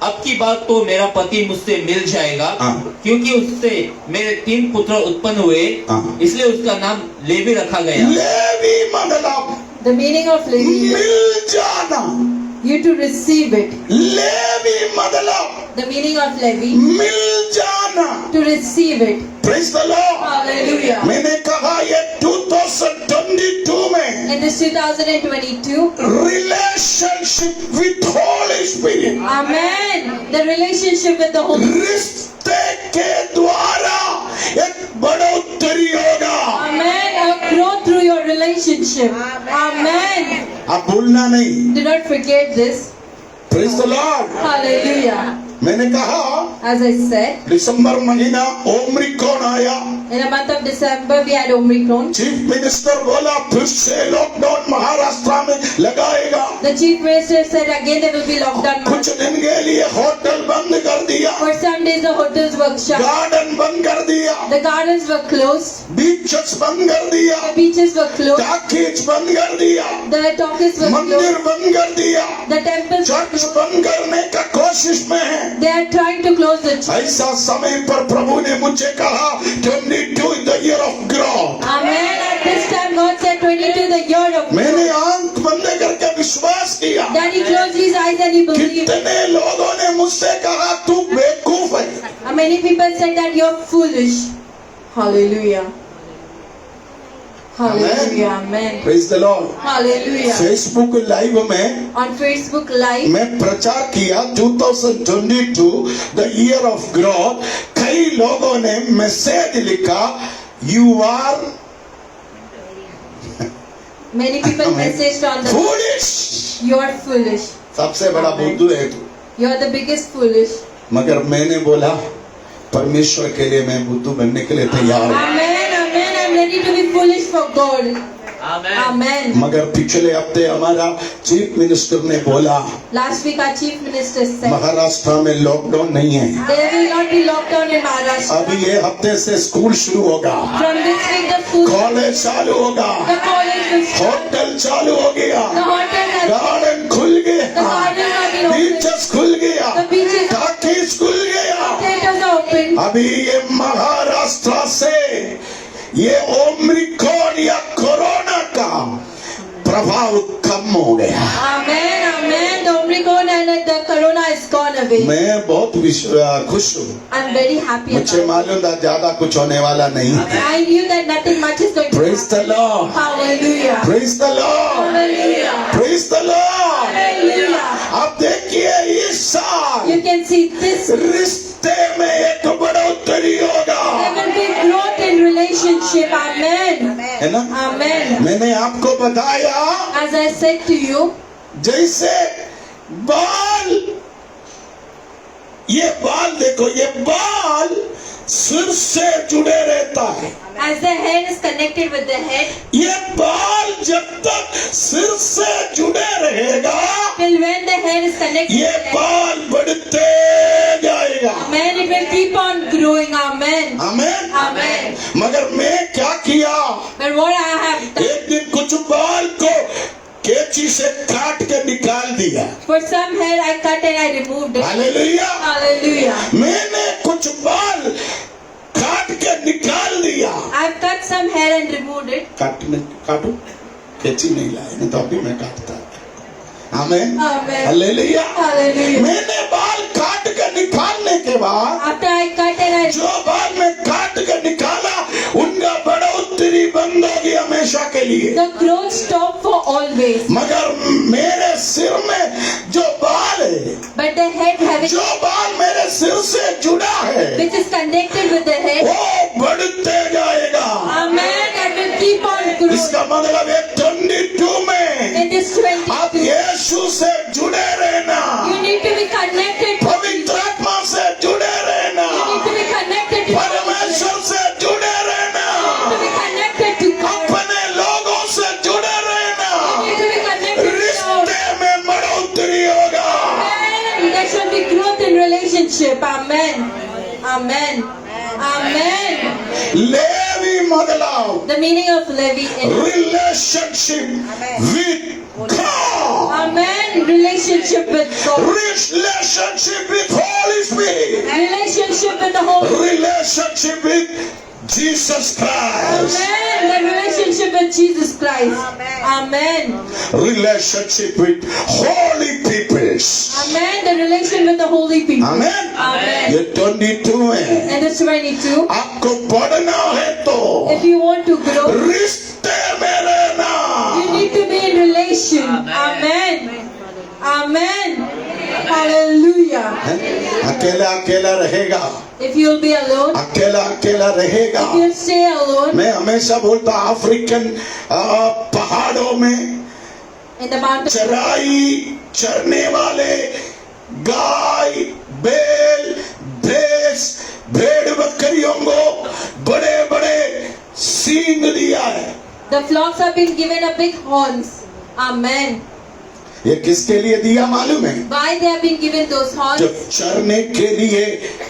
अब की बात तो मेरा पति मुझसे मिल जाएगा, हाँ। क्योंकि उससे मेरे 3 पुत्र उत्पन्न हुए, हाँ। इसलिए उसका नाम लेवी रखा गया। लेवी मतलब The meaning of Levi, मिल जाना। you to receive it. Levi मतलब The meaning of Levi, मिल जाना। to receive it. Praise the Lord. Hallelujah. मैंने कहा ये 2022 में In this 2022, relationship with Holy Spirit, Amen. The relationship with the Holy Spirit. रिश्ते के द्वारा एक बढ़ोतरी होगा। Amen. A growth through your relationship. Amen. आप भूलना नहीं। Do not forget this. Praise the Lord. Hallelujah. मैंने कहा As I said, दिसंबर महीना ओमिक्रॉन आया। in the month of December, we had Omicron. Chief minister बोला फिर से लॉकडाउन महाराष्ट्र में लगाएगा। The chief minister said again there will be lockdown. कुछ दिन के लिए होटल बंद कर दिया, For some days the hotels were shut. Garden बंद कर दिया, The gardens were closed. Beaches बंद कर दिया, The beaches were closed. Talkies बंद कर दिया, The talkies were मंदिर closed. बंद कर दिया, The temples were church closed. बंद करने का कोशिश में है। They are trying to close the church. ऐसा समय पर प्रभु ने मुझे कहा 22 the year of growth. Amen. At this time God said 22 the year of मैंने growth. आंख बंद करके विश्वास किया। Then he closed his eyes and he believed. कितने लोगों ने मुझसे कहा तू बेवकूफ है। And many people said that you're foolish. Hallelujah. Hallelujah. Amen. Praise the Lord. Hallelujah. Facebook live में On Facebook Live, मैं प्रचार किया 2022 द ईयर ऑफ ग्रोथ। कई लोगों ने मैसेज लिखा you are many people messaged on the foolish. you're foolish. सबसे बड़ा बुद्धू है तू। You're the biggest foolish. मगर मैंने बोला परमेश्वर के लिए मैं बुद्धू बनने के लिए तैयार हूँ। Amen. Amen. I'm ready to be foolish for God. Amen. Amen. मगर पिछले हफ्ते हमारा चीफ मिनिस्टर ने बोला Last week our chief minister said Maharashtra में लॉकडाउन नहीं है। there will not be lockdown in Maharashtra. अभी ये हफ्ते से स्कूल शुरू होगा, From this week the school, college चालू होगा, the college will start. Hotel चालू हो गया, The hotel has गार्डन खुल the गया, gardens have been opened. Beaches खुल गया, The beaches, टाकीज खुल गया। theaters are open. अभी ये महाराष्ट्र से ये ओमिक्रॉन या कोरोना का प्रभाव कम हो गया। Amen. Amen. The Omicron and the Corona is gone away. मैं बहुत खुश हूँ। I'm very happy about मुझे it. मालूम था ज्यादा कुछ होने वाला नहीं। I knew that nothing much is going to Praise the happen. Lord. Hallelujah. Praise the Lord. Hallelujah. Praise the Lord. Hallelujah. आप देखिए इस साल You can see this. रिश्ते में एक बढ़ोतरी होगा, There will be growth in relationship. Amen. है ना? Amen. मैंने आपको बताया As I said to you, जैसे बाल, ये बाल देखो, ये बाल सिर से जुड़े रहता है। as the hair is connected with the head, ये बाल जब तक सिर से जुड़े रहेगा till when the hair is connected ये with the head, बाल बढ़ते जाएगा। amen, it will keep on growing. Amen. आमेन। Amen. मगर मैं क्या किया, But what I have done, एक दिन कुछ बाल को कैंची से काट के निकाल दिया। for some hair I cut and I removed it. Hallelujah. Hallelujah. मैंने कुछ बाल काट के निकाल दिया। I've cut some hair and removed it. काटू, कैंची नहीं लाए, नहीं तो अभी मैं काटता। आमेन। Amen. हालेलुया। Hallelujah. मैंने बाल काट के निकालने के बाद After I cut and I, जो बाल में काट के निकाला उनका बढ़ोतरी बंद होगी हमेशा के लिए। the growth stopped for always. मगर मेरे सिर में जो बाल है, But the head having, जो बाल मेरे सिर से जुड़ा है, which is connected with the head, वो बढ़ते जाएगा। amen, that will keep on growing. इसका मतलब है 22 में In this आप 22, यीशु से जुड़े रहना, you need to be connected to पवित्र आत्मा से जुड़े रहना, You need to be connected to God. परमेश्वर से जुड़े रहना, To be connected to God. अपने लोगों से जुड़े रहना। You need to be connected to God. रिश्ते में बढ़ोतरी होगा। Amen. There should be growth in relationship. Amen. Amen. Amen. Levi मतलब The meaning of Levi is relationship with God. Amen. Relationship with God. Relationship with Holy Spirit. Relationship with the Holy. Relationship with Jesus Christ. Amen. The relationship with Jesus Christ. Amen. Relationship with holy peoples. Amen. The relation with the holy people. Amen. Amen. ये 22 है. And the 22. आपको बढ़ना है तो If you want to grow, रिश्ते में रहना. you need to be in relation. Amen. Amen. Hallelujah. अकेला अकेला रहेगा. If you'll be alone, अकेला अकेला रहेगा. if you'll stay alone मैं हमेशा बोलता अफ्रीकन पहाड़ों में in the mountain, चराई चरने वाले गाय बैल भैंस भेड़ बकरियों को बड़े बड़े सींग दिया है. the flocks have been given a big horns. Amen. ये किसके लिए दिया मालूम है? Why they have been given those horns? जब चरने के लिए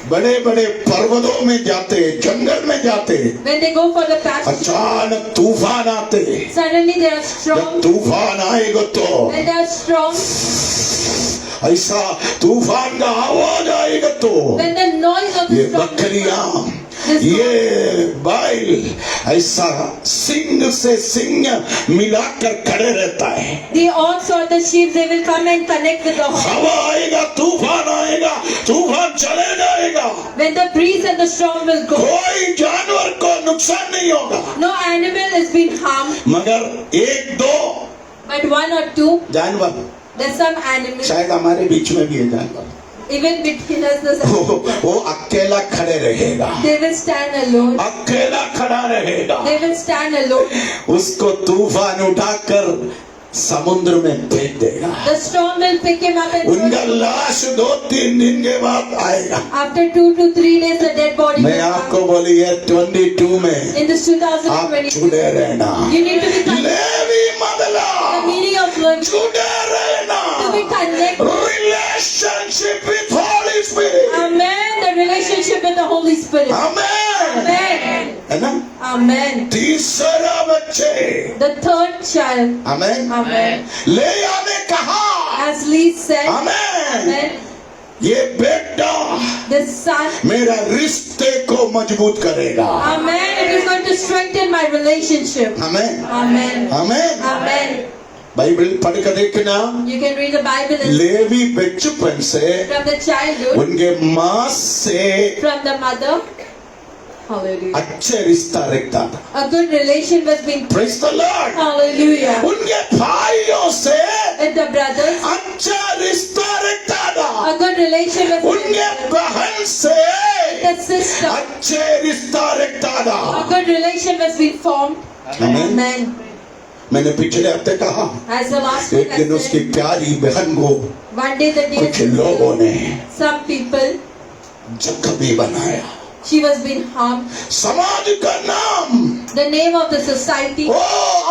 बड़े बड़े पर्वतों में जाते, जंगल में जाते, When they go for the pasture, अचानक तूफान आते. suddenly they are जब strong. तूफान आएगा तो When they are strong, ऐसा तूफान का आवाज आएगा तो when the noise of ये the storm, बकरियां ये बैल ऐसा सिंग से सिंग मिलाकर खड़े रहता है. the ox or the sheep, they will come and connect with the horn. हवा आएगा, तूफान चले जाएगा. When the breeze and the storm will go, कोई जानवर को नुकसान नहीं होगा, no animal is being harmed, मगर एक दो but one or two, जानवर there's some animals, शायद हमारे बीच में भी है जानवर. even between us, there's वो अकेला खड़े रहेगा, they will stand alone. अकेला खड़ा रहेगा. They will stand alone. उसको तूफान उठाकर समुद्र में फेंक देगा. The storm will pick him up and throw उनका him. लाश 2-3 दिन के बाद आएगा. After 2 to 3 days, the dead body मैं will आपको come. बोली है 22 में In this आप 2020, जुड़े रहना. you need to be connected. Levi The मतलब meaning of love is जुड़े रहना. to be connected. Relationship with Holy Spirit. Amen. The relationship with the Holy Spirit. Amen. Amen. है ना? Amen. तीसरा बच्चे. The third child. Amen. Amen. लेया ने कहा. As Lee said, Amen. Amen. ये बेटा The son. मेरा रिश्ते को मजबूत करेगा. Amen. It is going to strengthen my relationship. Amen. Amen. Amen. Amen. Bible पढ़ कर देखना. You can read the Bible and Levi बचपन से from the childhood, उनके माँ से from the mother. Hallelujah. अच्छे रिश्ता रखता था. A good relation was being. Praise the Lord. Hallelujah. उनके भाइयों से With the brothers, अच्छा रिश्ता रखता था. a good relation was being. उनके बहन से The sister, अच्छे रिश्ता रखता था. a good relation was being formed. Amen. Amen. मैंने पिछले हफ्ते कहा As the last week एक I दिन उसकी said, प्यारी बहन को one day the कुछ dear, लोगों ने some people, जख्मी बनाया. she was being harmed. समाज का नाम The name of the society, वो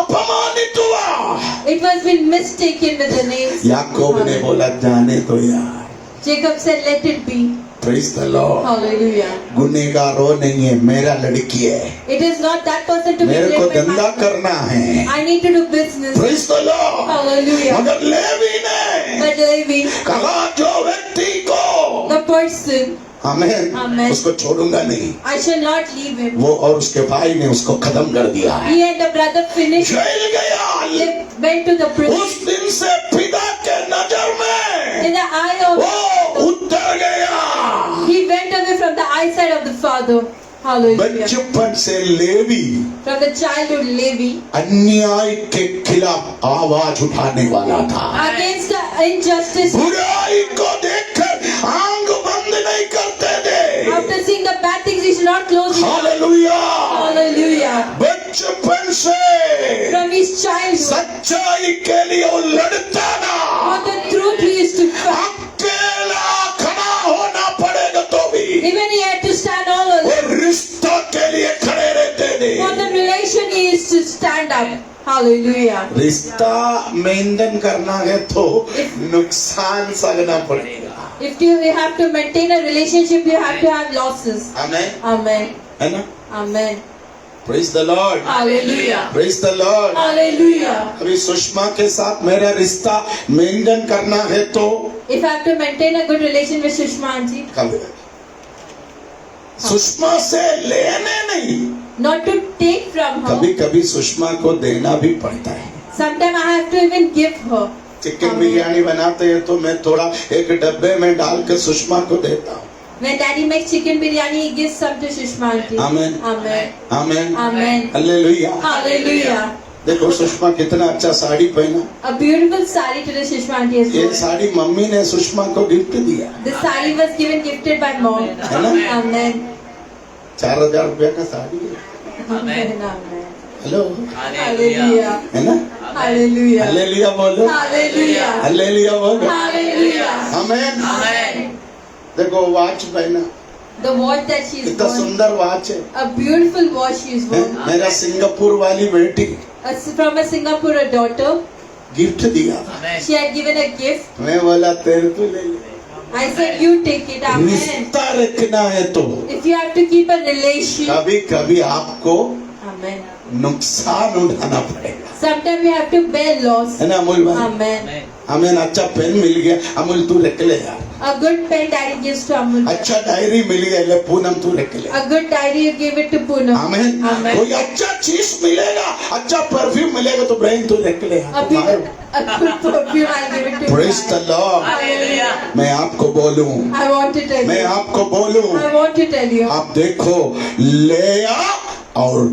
अपमानित हुआ. it was been mistaken with the names. याकूब ने बोला जाने दो यार. Jacob said, let it be. Praise the Lord. Hallelujah. गुनेगार वो नहीं है, मेरा लड़की है. It is not that person to be मेरे को blamed, but धंधा my- करना है. I need to do business. Praise the Lord. Hallelujah. मगर लेवी ने But Levi, कहा जो व्यक्ति को the person, हमें Amen. उसको छोड़ूंगा नहीं. I shall not leave him. वो और उसके भाई ने उसको खत्म कर दिया है. He and the brother finished. Jail गया. They went to the prison. उस दिन से पिता के नजर में In the eye of, वो उतर गया. he went away from the eyesight of the father. Hallelujah. बचपन से levy From the childhood, Levi, अन्याय के खिलाफ आवाज उठाने वाला था. against the injustice, बुराई को देखकर आंख बंद नहीं करते थे. after seeing the bad things, he should not close his eyes. Hallelujah. Hallelujah. बचपन से From his childhood, सच्चाई के लिए वो लड़ता था. for the truth he used to fight. अकेला खड़ा होना पड़ेगा तो भी Even he had to stand all alone. वो रिश्ता के लिए खड़े रहते थे. For the relation he used to stand up. Hallelujah. रिश्ता मेंटेन करना है तो नुकसान सहना पड़ेगा. If you have to maintain a relationship, you have to have losses. Amen, Amen. है ना? Amen. Praise the Lord, Hallelujah. Praise the Lord. Hallelujah. अभी सुषमा के साथ मेरा रिश्ता मेंटेन करना है तो If I have to maintain a good relation with Sushma aunty, कभी सुषमा से लेने नहीं, not to take from her. कभी कभी सुषमा को देना भी पड़ता है। Sometimes I have to even give her. Chicken biryani बनाते हैं तो मैं थोड़ा एक डब्बे में डाल के सुषमा को देता हूँ। When daddy makes chicken biryani, he gives some to Sushma aunty. Amen. Amen. आमेन, Amen. हालेलुया। Hallelujah. देखो सुषमा कितना अच्छा साड़ी पहना। A beautiful sari to the Sushma aunty as ये well. साड़ी मम्मी ने सुषमा को गिफ्ट दिया, The sari was gifted by mom. है ना? Amen. 4,000 रुपया का साड़ी है। Amen. Amen. Hello, Hallelujah. है ना? Hallelujah. हालेलुया बोलो, Hallelujah. हालेलुया बोलो। Hallelujah. आमेन। Amen. देखो वाच पहना, The watch that she is कितना wearing, सुंदर वाच है। a beautiful watch she is हैं? wearing. मेरा सिंगापुर वाली बेटी From a Singapore daughter, gift दिया, she had given a gift. मैं बोला तेरे को ले ले। I said, you take it. Amen. रिश्ता रखना है तो If you have to keep a relation, कभी कभी आपको Amen. नुकसान उठाना पड़ेगा, Sometimes you have to bear loss. है ना अमूल भाई? Amen. हमें अच्छा पेन मिल गया, अमूल तू रख ले यार। A good pen daddy gives to Amul. अच्छा डायरी मिल गया, ले पूनम तू रख ले। A good diary you give it to Poonam. Amen. Amen. कोई अच्छा चीज मिलेगा, अच्छा परफ्यूम मिलेगा तो ब्रेन तू रख ले। A good perfume I'll give it to praise the you. Lord. Hallelujah. मैं आपको बोलूं, I want to tell मैं you. आपको बोलूं, I want to tell you. आप देखो लेया और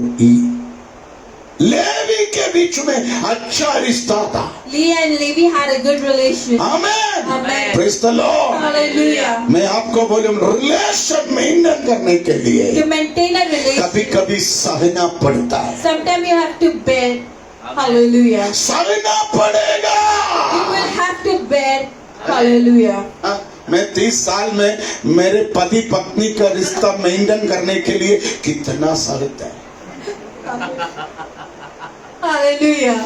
लेवी के बीच में अच्छा रिश्ता था। Leah and Levi had a good relation. Amen, Amen. Praise the Lord. Hallelujah. मैं आपको बोलूं रिलेशन मेंटेन करने के लिए To maintain a कभी relation, कभी सहना पड़ता है, sometimes you have to bear. Hallelujah. सहना पड़ेगा। You will have to bear. Hallelujah. हाँ, मैं 30 साल में मेरे पति पत्नी का रिश्ता मेंटेन करने के लिए कितना सहता है। Hallelujah.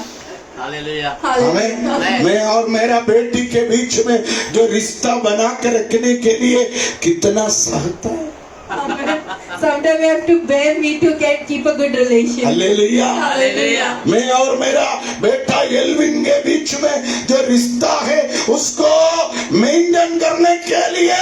हालेलुया। हमें, Hallelujah. मैं और मेरा बेटी के बीच में जो रिश्ता बना के रखने के लिए कितना सहता है। Amen. Sometimes we have to bear me to keep a good relation. Hallelujah. Hallelujah. मैं और मेरा बेटा एल्विन के बीच में जो रिश्ता है उसको मेंटेन करने के लिए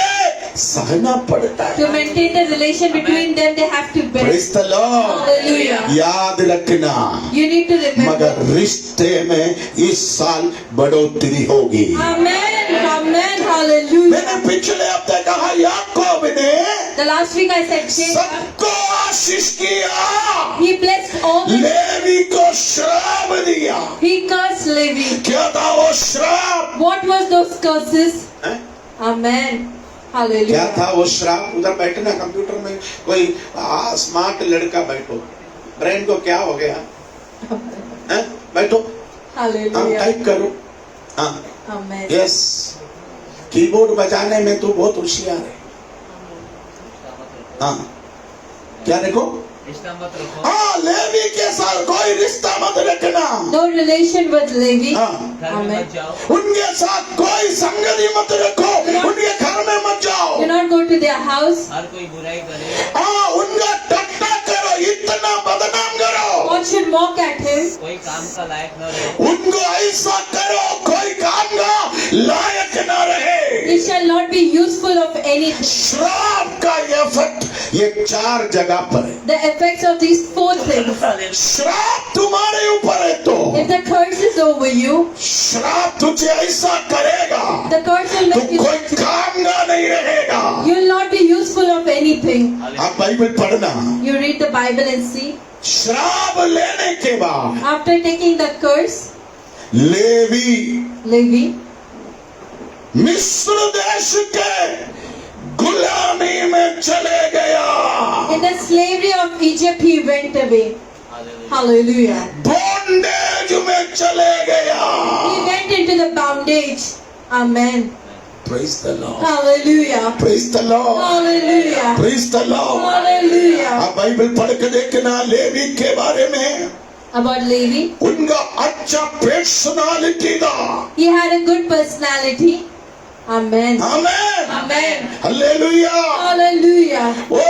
सहना पड़ता है। To maintain the relation between them, they have to bear. Praise the Lord. Hallelujah. याद रखना, You need to remember. मगर रिश्ते में इस साल बढ़ोतरी होगी। Amen. Amen. Hallelujah. मैंने पिछले हफ्ते कहा याकूब ने The last week I said, Jacob, सबको आशीष किया, he blessed all the. Levi को श्राप दिया। He cursed Levi. क्या था वो श्राप? What was those curses? हैं? Amen. क्या Hallelujah. था वो श्राप? उधर बैठे ना कंप्यूटर में कोई स्मार्ट लड़का बैठो, ब्रेन को क्या हो गया? हैं? बैठो, हाँ Hallelujah. टाइप करो। हाँ Amen. यस, कीबोर्ड बजाने में तो बहुत होशियार है। हाँ क्या देखो? रिश्ता मत रखो, हाँ लेवी के साथ कोई रिश्ता मत रखना। No relation with Levi. हाँ घर में Amen. मत जाओ, उनके साथ कोई संगति मत रखो, उनके घर में मत जाओ। Do not go to their house. हर कोई बुराई करे, हाँ उनका टट्टा करो, इतना बदनाम करो, One should mock at him. कोई काम का लायक न रहे, उनको ऐसा करो कोई काम का लायक न रहे। He shall not be useful of anything. श्राप का इफेक्ट ये 4 जगह पर है। The effects of these 4 things. श्राप तुम्हारे ऊपर है तो If the curse is over you, श्राप तुझे ऐसा करेगा, the curse will तू make you. कोई काम का नहीं रहेगा। You will not be useful of anything. आप बाइबल पढ़ना, You read the Bible and see. श्राप लेने के बाद After taking the curse, Levi Levi, मिस्र देश के गुलामी में चले गया, in the slavery of Egypt, he went away. Hallelujah. Bondage में चले गया। He went into the bondage. Amen. Praise the Lord, Hallelujah. Praise the Lord, Hallelujah. Praise the Lord. Hallelujah. आप बाइबल पढ़ के देखना लेवी के बारे में, About Levi, उनका अच्छा पर्सनालिटी था। he had a good personality. Amen. आमेन, Amen. हालेलुया। Hallelujah. वो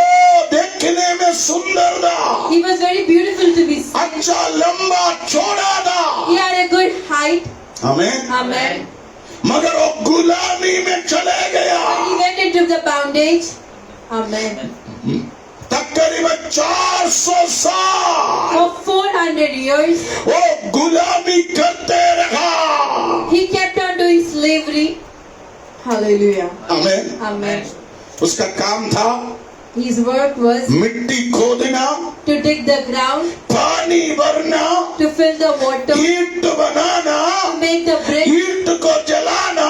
देखने में सुंदर था, He was very beautiful to be seen. अच्छा लंबा चौड़ा था, He had a good height. Amen. Amen. मगर वो गुलामी में चले गया, When he went into the bondage. Amen. तकरीबन 400 साल For 400 years, वो गुलामी करते रहा, he kept on doing slavery. Hallelujah. आमेन। Amen. उसका काम था His work was मिट्टी खोदना, to dig the ground, पानी भरना, to fill the water, ईंट बनाना, to make the brick, ईंट को जलाना,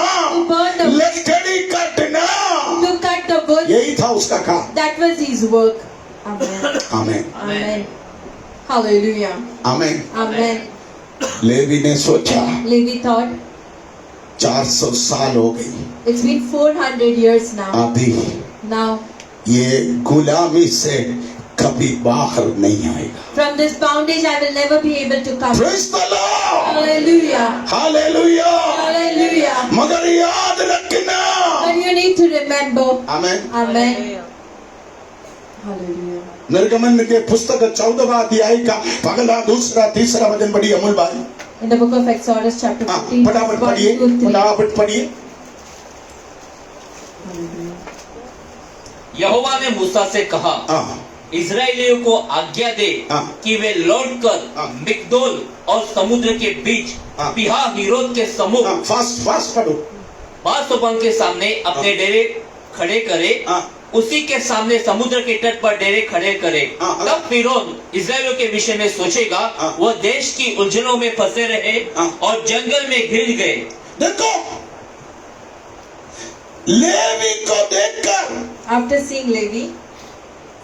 burn the लकड़ी काटना, to cut the wood. यही था उसका काम। That was his work. Amen. आमेन, Amen. Hallelujah. आमेन। Amen. लेवी ने सोचा Levi thought, 400 साल हो गई, it's been 400 years now. अभी Now, ये गुलामी से कभी बाहर नहीं आएगा। from this bondage, I will never be able to come. Praise the Lord, Hallelujah. Hallelujah. Hallelujah. मगर याद रखना, But you need to remember. Amen. Amen. Hallelujah. निर्गमन के पुस्तक 14वां अध्याय का पहला, दूसरा, तीसरा वचन पढ़िए अमूल भाई। In the book of Exodus, chapter 15, फटाफट verse पढ़िए, 1 to 3. फटाफट पढ़िए। यहोवा ने मूसा से कहा, हाँ, इजराइलियों को आज्ञा दे हाँ। कि वे लौटकर हाँ। मिग्दोल और समुद्र के बीच हाँ। पिहा हिरोत के सम्मुख हाँ, फास्ट फास्ट पढ़ो। बासोबन के सामने अपने डेरे खड़े करे, हाँ। उसी के सामने समुद्र के तट पर डेरे खड़े करे। हाँ। तब फिरौन इजराइलियों के विषय में सोचेगा, हाँ। वह देश की उलझनों में फंसे रहे हाँ। और जंगल में घिर गए। देखो, लेवी को देखकर After seeing Levi,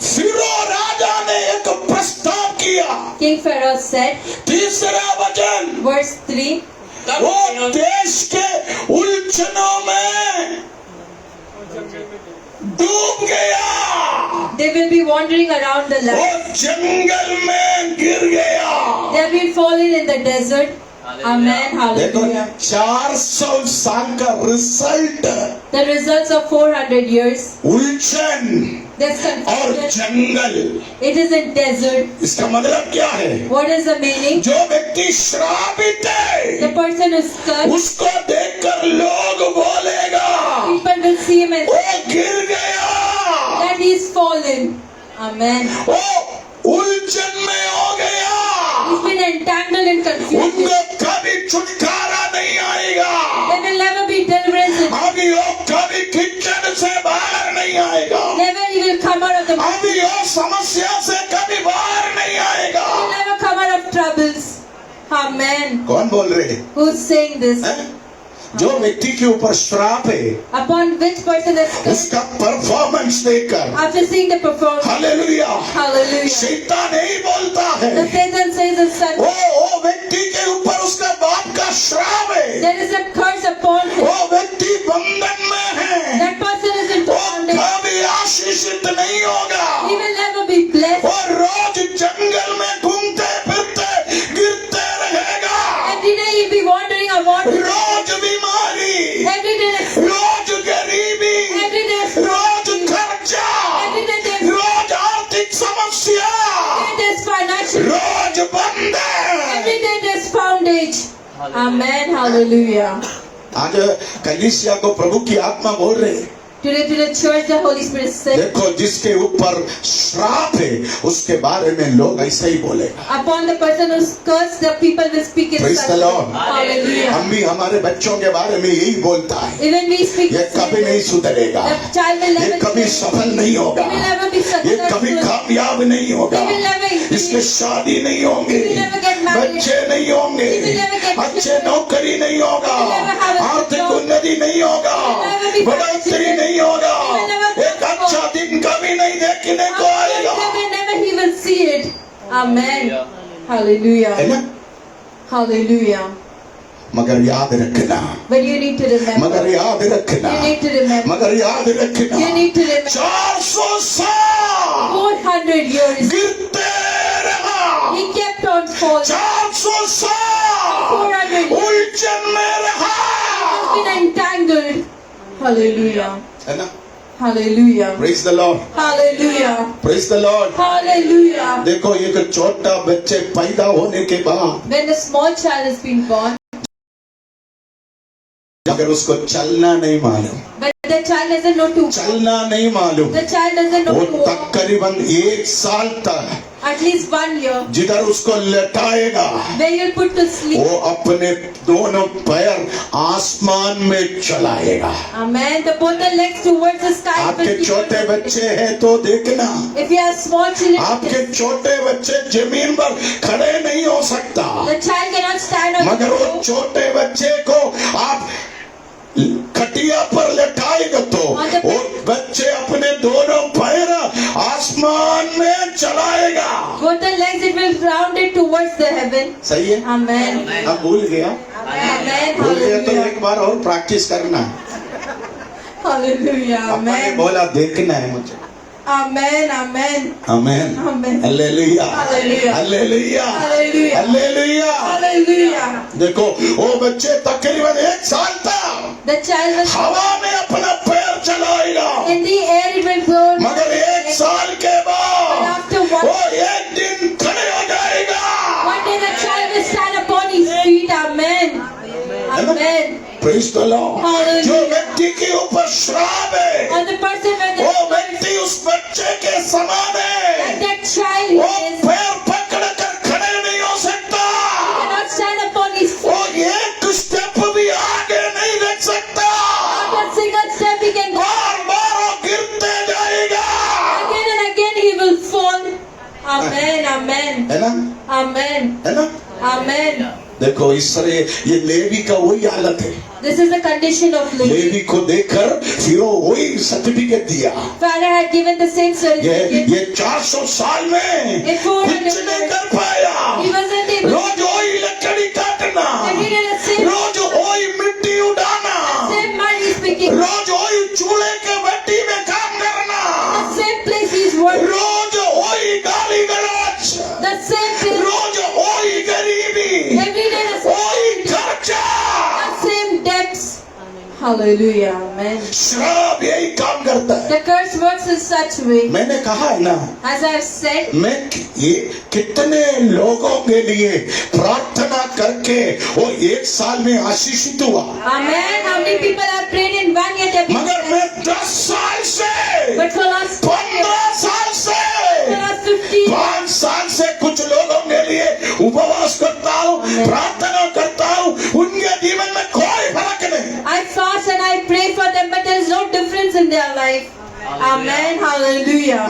फिरौन राजा ने एक प्रस्ताव किया। King Pharaoh said, तीसरा वचन, verse 3, तब वो फिरौन देश के उलझनों में डूब गया, they will be wandering around the वो land. जंगल में गिर गया। They have been falling in the desert. Amen. देखो, Hallelujah. 400 साल का result, The results of 400 years. उलझन There's और confusion. Jungle. It is in desert. इसका मतलब क्या है? What is the meaning? जो व्यक्ति श्रापित है, The person who's cursed, उसको देखकर लोग बोलेगा, people will see him and वो गिर गया, that he's fallen. Amen. वो उलझन में हो गया, He's been entangled in confusion. उनको कभी छुटकारा नहीं आएगा, There will never be deliverance. अभी वो कभी किचन से बाहर नहीं आएगा, Never he will come out of the He अभी वो समस्या से कभी बाहर नहीं आएगा। will never come out of troubles. Amen. कौन बोल रहे हैं? Who's saying this? हैं? जो व्यक्ति के ऊपर श्राप है, Upon which person is cursed? उसका परफॉर्मेंस देखकर After seeing the performance. Hallelujah, Hallelujah. शैतान नहीं बोलता The है, Satan says the son. वो व्यक्ति के ऊपर उसका बाप का श्राप है, There is a curse upon him. वो व्यक्ति बंधन में है, That person is in वो bondage. कभी आशीषित नहीं होगा, He will never be blessed. वो रोज जंगल में घूमते फिरते गिरते रहेगा, Every day he'll be wandering around. रोज बीमारी, Every day, रोज गरीबी, every day, रोज खर्चा, every day रोज आर्थिक समस्या, there's financial. रोज बंधन। Every day there's bondage. Amen. Hallelujah. आज कलीसिया को प्रभु की आत्मा बोल रहे हैं, Today to the church, the Holy Spirit said, देखो जिसके ऊपर श्राप है उसके बारे में लोग ऐसा ही बोलेगा। upon the person who's cursed, the people will speak in Praise such the Lord. Hallelujah. हम भी हमारे बच्चों के बारे में यही बोलता है, Even we speak ये the कभी same नहीं way. सुधरेगा, The child will ये never कभी change. सफल नहीं होगा, He will never be ये कभी successful. कामयाब नहीं होगा, He will never increase. इसके शादी नहीं होंगे, He will never get married. बच्चे नहीं होंगे, He will never get अच्छे children. नौकरी नहीं होगा, He will never have a आर्थिक job. उन्नति नहीं होगा, He will never be बढ़ोतरी financially. नहीं होगा, He will never एक अच्छा दिन कभी नहीं देखने को आएगा। Whenever he will see it. Amen. Hallelujah. है ना? Hallelujah. मगर याद रखना, But you need to remember. मगर याद रखना, You need to remember. मगर याद रखना, You need to remember. 400 साल 400 years. गिरते रहा, He kept on falling. 400 साल 400 years. उलझन में रहा, He has been entangled. Hallelujah. है ना? Hallelujah. Praise the Lord. Hallelujah. Praise the Lord. Hallelujah. देखो एक छोटा बच्चे पैदा होने के बाद When a small child has been born, अगर उसको चलना नहीं मालूम, but the child doesn't know to walk. चलना नहीं मालूम, The child doesn't know वो to walk. तकरीबन 1 साल तक At least 1 year. जिधर उसको लेटाएगा Where you'll put to sleep. वो अपने दोनों पैर आसमान में चलाएगा। Amen. The both the legs towards the sky. आपके will keep छोटे on- बच्चे हैं तो देखना, If you have small children, आपके छोटे बच्चे जमीन पर खड़े नहीं हो सकता, the child cannot stand on the मगर वो floor. छोटे बच्चे को आप खटिया पर लेटाएगा तो वो बच्चे अपने दोनों पैर आसमान में चलाएगा। Both the legs it will round it towards the heaven. सही है? Amen. अब भूल गया, Amen. भूल गया तो Hallelujah. एक बार और प्रैक्टिस करना। Hallelujah. पापा ने Amen. बोला देखना है मुझे। Amen. Amen. आमेन, Amen. Hallelujah, Hallelujah. Hallelujah, Hallelujah. Hallelujah. Hallelujah. देखो वो बच्चे तकरीबन 1 साल तक The child will हवा में अपना पैर चलाएगा, in the air it will go. मगर 1 साल के But बाद after one, वो एक दिन खड़े हो जाएगा। one day the child will stand upon his feet. Amen. Amen. Praise the Lord. Hallelujah. जो व्यक्ति के ऊपर श्राप है On the person when the वो व्यक्ति उस बच्चे के समान like है, that child वो is पैर पकड़ कर खड़े नहीं हो सकता, cannot stand upon his वो feet. एक स्टेप भी आगे नहीं रख सकता, Not a single step he can go. बार बार वो गिरते जाएगा। Again and again he will fall. Amen. Amen. है ना? Amen. है ना? Amen. देखो इस तरह ये लेवी का वही हालत है। This is the condition of Levi. Levi को देखकर फिर वही सर्टिफिकेट दिया। Pharaoh had given the same certificate. ये 400 साल में In 400 कुछ नहीं कर पाया। He wasn't able. रोज वही लकड़ी काटना, Every day the same, रोज वही मिट्टी उड़ाना, same man he's speaking. रोज वही चूल्हे के भट्टी में काम करना, The same place he's working. रोज वही गाली गलौज, The same place. रोज वही गरीबी, Every day the वही same. खर्चा। The same debts. Hallelujah. Amen. श्राप यही काम करता है। The curse works in such way. मैंने कहा है ना, As I have said, मैं ये कितने लोगों के लिए प्रार्थना करके वो 1 साल में आशीषित हुआ, Amen. How many people have prayed in one year? They've been मगर मैं 10 साल से, But for last 15 साल से, for last 50 5 साल से कुछ लोगों के लिए उपवास करता हूँ, प्रार्थना करता हूँ, उनके जीवन में कोई फर्क नहीं। I fast and I pray for them, but there is no difference in their life. Amen. Hallelujah.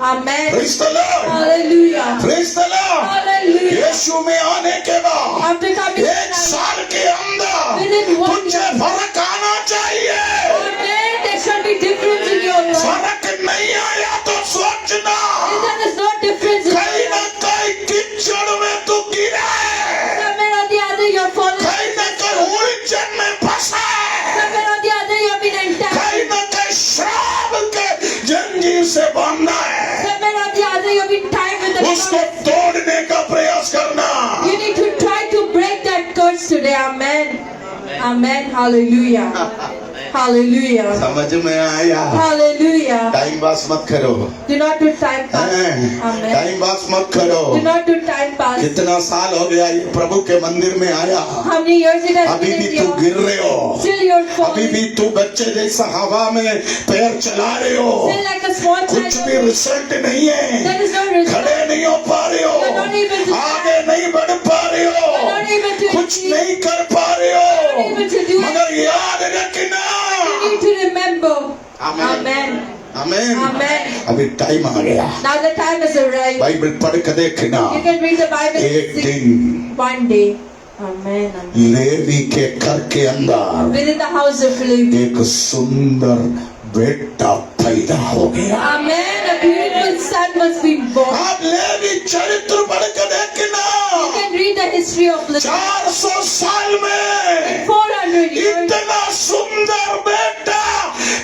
Amen. Praise the Lord. Hallelujah. Praise the Lord. Hallelujah. यीशु में आने के बाद After coming 1 साल के अंदर Within 1 तुझे year. फर्क आना चाहिए। Amen. There shall be difference in your life. फर्क नहीं आया तो सोचना, If there is no difference in कहीं your न life, कहीं कीचड़ में तू गिरा है, somewhere or the other you are fallen. कहीं न कहीं उलझन में फंसा है, Somewhere or the other you have been entangled. कहीं न कहीं श्राप के जंजीर से बांधा है। Somewhere or the other you have been tied with the उसको curse. तोड़ने का प्रयास करना। You need to try to break that curse today. Amen. Amen. Hallelujah. Hallelujah. समझ में आया? Hallelujah. टाइम पास मत करो, Do not do time pass. Amen. Time pass मत करो। Do not do time pass. कितना साल हो गया ये प्रभु के मंदिर में आया, How many years it has अभी been भी in तू your गिर रहे हो, still you're अभी falling. भी तू बच्चे जैसा हवा में पैर चला रहे हो, Still like a small कुछ भी child. रिजल्ट नहीं है, There is no result. खड़े नहीं हो पा रहे हो, You're not able to आगे नहीं बढ़ पा रहे हो, You're not able to कुछ achieve. नहीं कर पा रहे You're not able to हो, do it. मगर याद रखना। You need to remember. Amen. Amen. आमेन। Amen. अभी टाइम आ गया, Now the time has arrived. Bible पढ़ के देखना। You can read the Bible एक in दिन one day. Amen. Amen. Levi के घर के अंदर Within the house of Levi. एक सुंदर बेटा पैदा हो गया। Amen. A beautiful son was being born. आप लेवी चरित्र पढ़ के देखना, You can read the history of Levi. 400 साल में 400 years. इतना सुंदर बेटा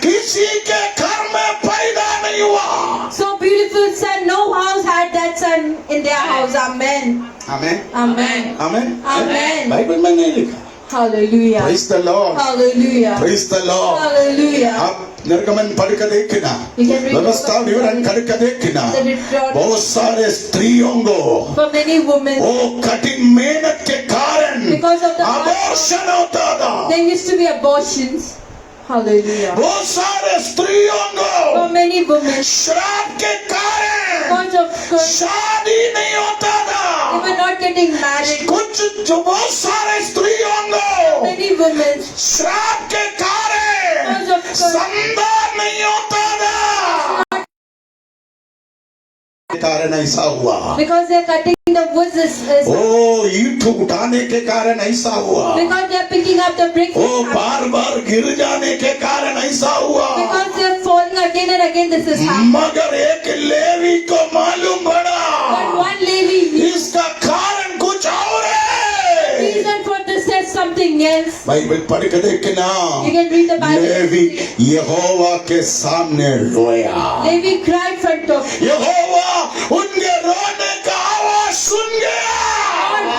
किसी के घर में पैदा नहीं हुआ। So beautiful son. No house had that son in their house. Amen. आमेन, Amen. आमेन। Amen. बाइबल में नहीं लिखा, Hallelujah. Praise the Lord. Hallelujah. Praise the Lord. Hallelujah. आप निर्गमन पढ़ के देखना, You can read व्यवस्था the विवरण कर के देखना, The Deuteronomy. बहुत सारे स्त्रियों को For many women, वो कठिन मेहनत के कारण Because of the hard work. Abortion होता था। there used to be abortions. Hallelujah. बहुत सारे स्त्रियों For को many women, श्राप के कारण because of curse, शादी नहीं होता they था। were not getting married. कुछ जो बहुत सारे स्त्रियों को Many women, श्राप के कारण because of curse, संतान नहीं होता था। के कारण ऐसा हुआ। because they are cutting the woods, ओ ईंट उठाने के कारण ऐसा हुआ। because they are picking up the bricks, ओ बार बार गिर जाने के कारण ऐसा हुआ। because they are falling again and again. This is happening. मगर एक लेवी को मालूम But पड़ा one Levi knew इसका कारण कुछ और the है। reason for this is something else. Bible पढ़ के देखना, You can read the Bible. Levi यहोवा के सामने रोया। Levi cried front of यहोवा उनके रोने का आवाज सुन गया।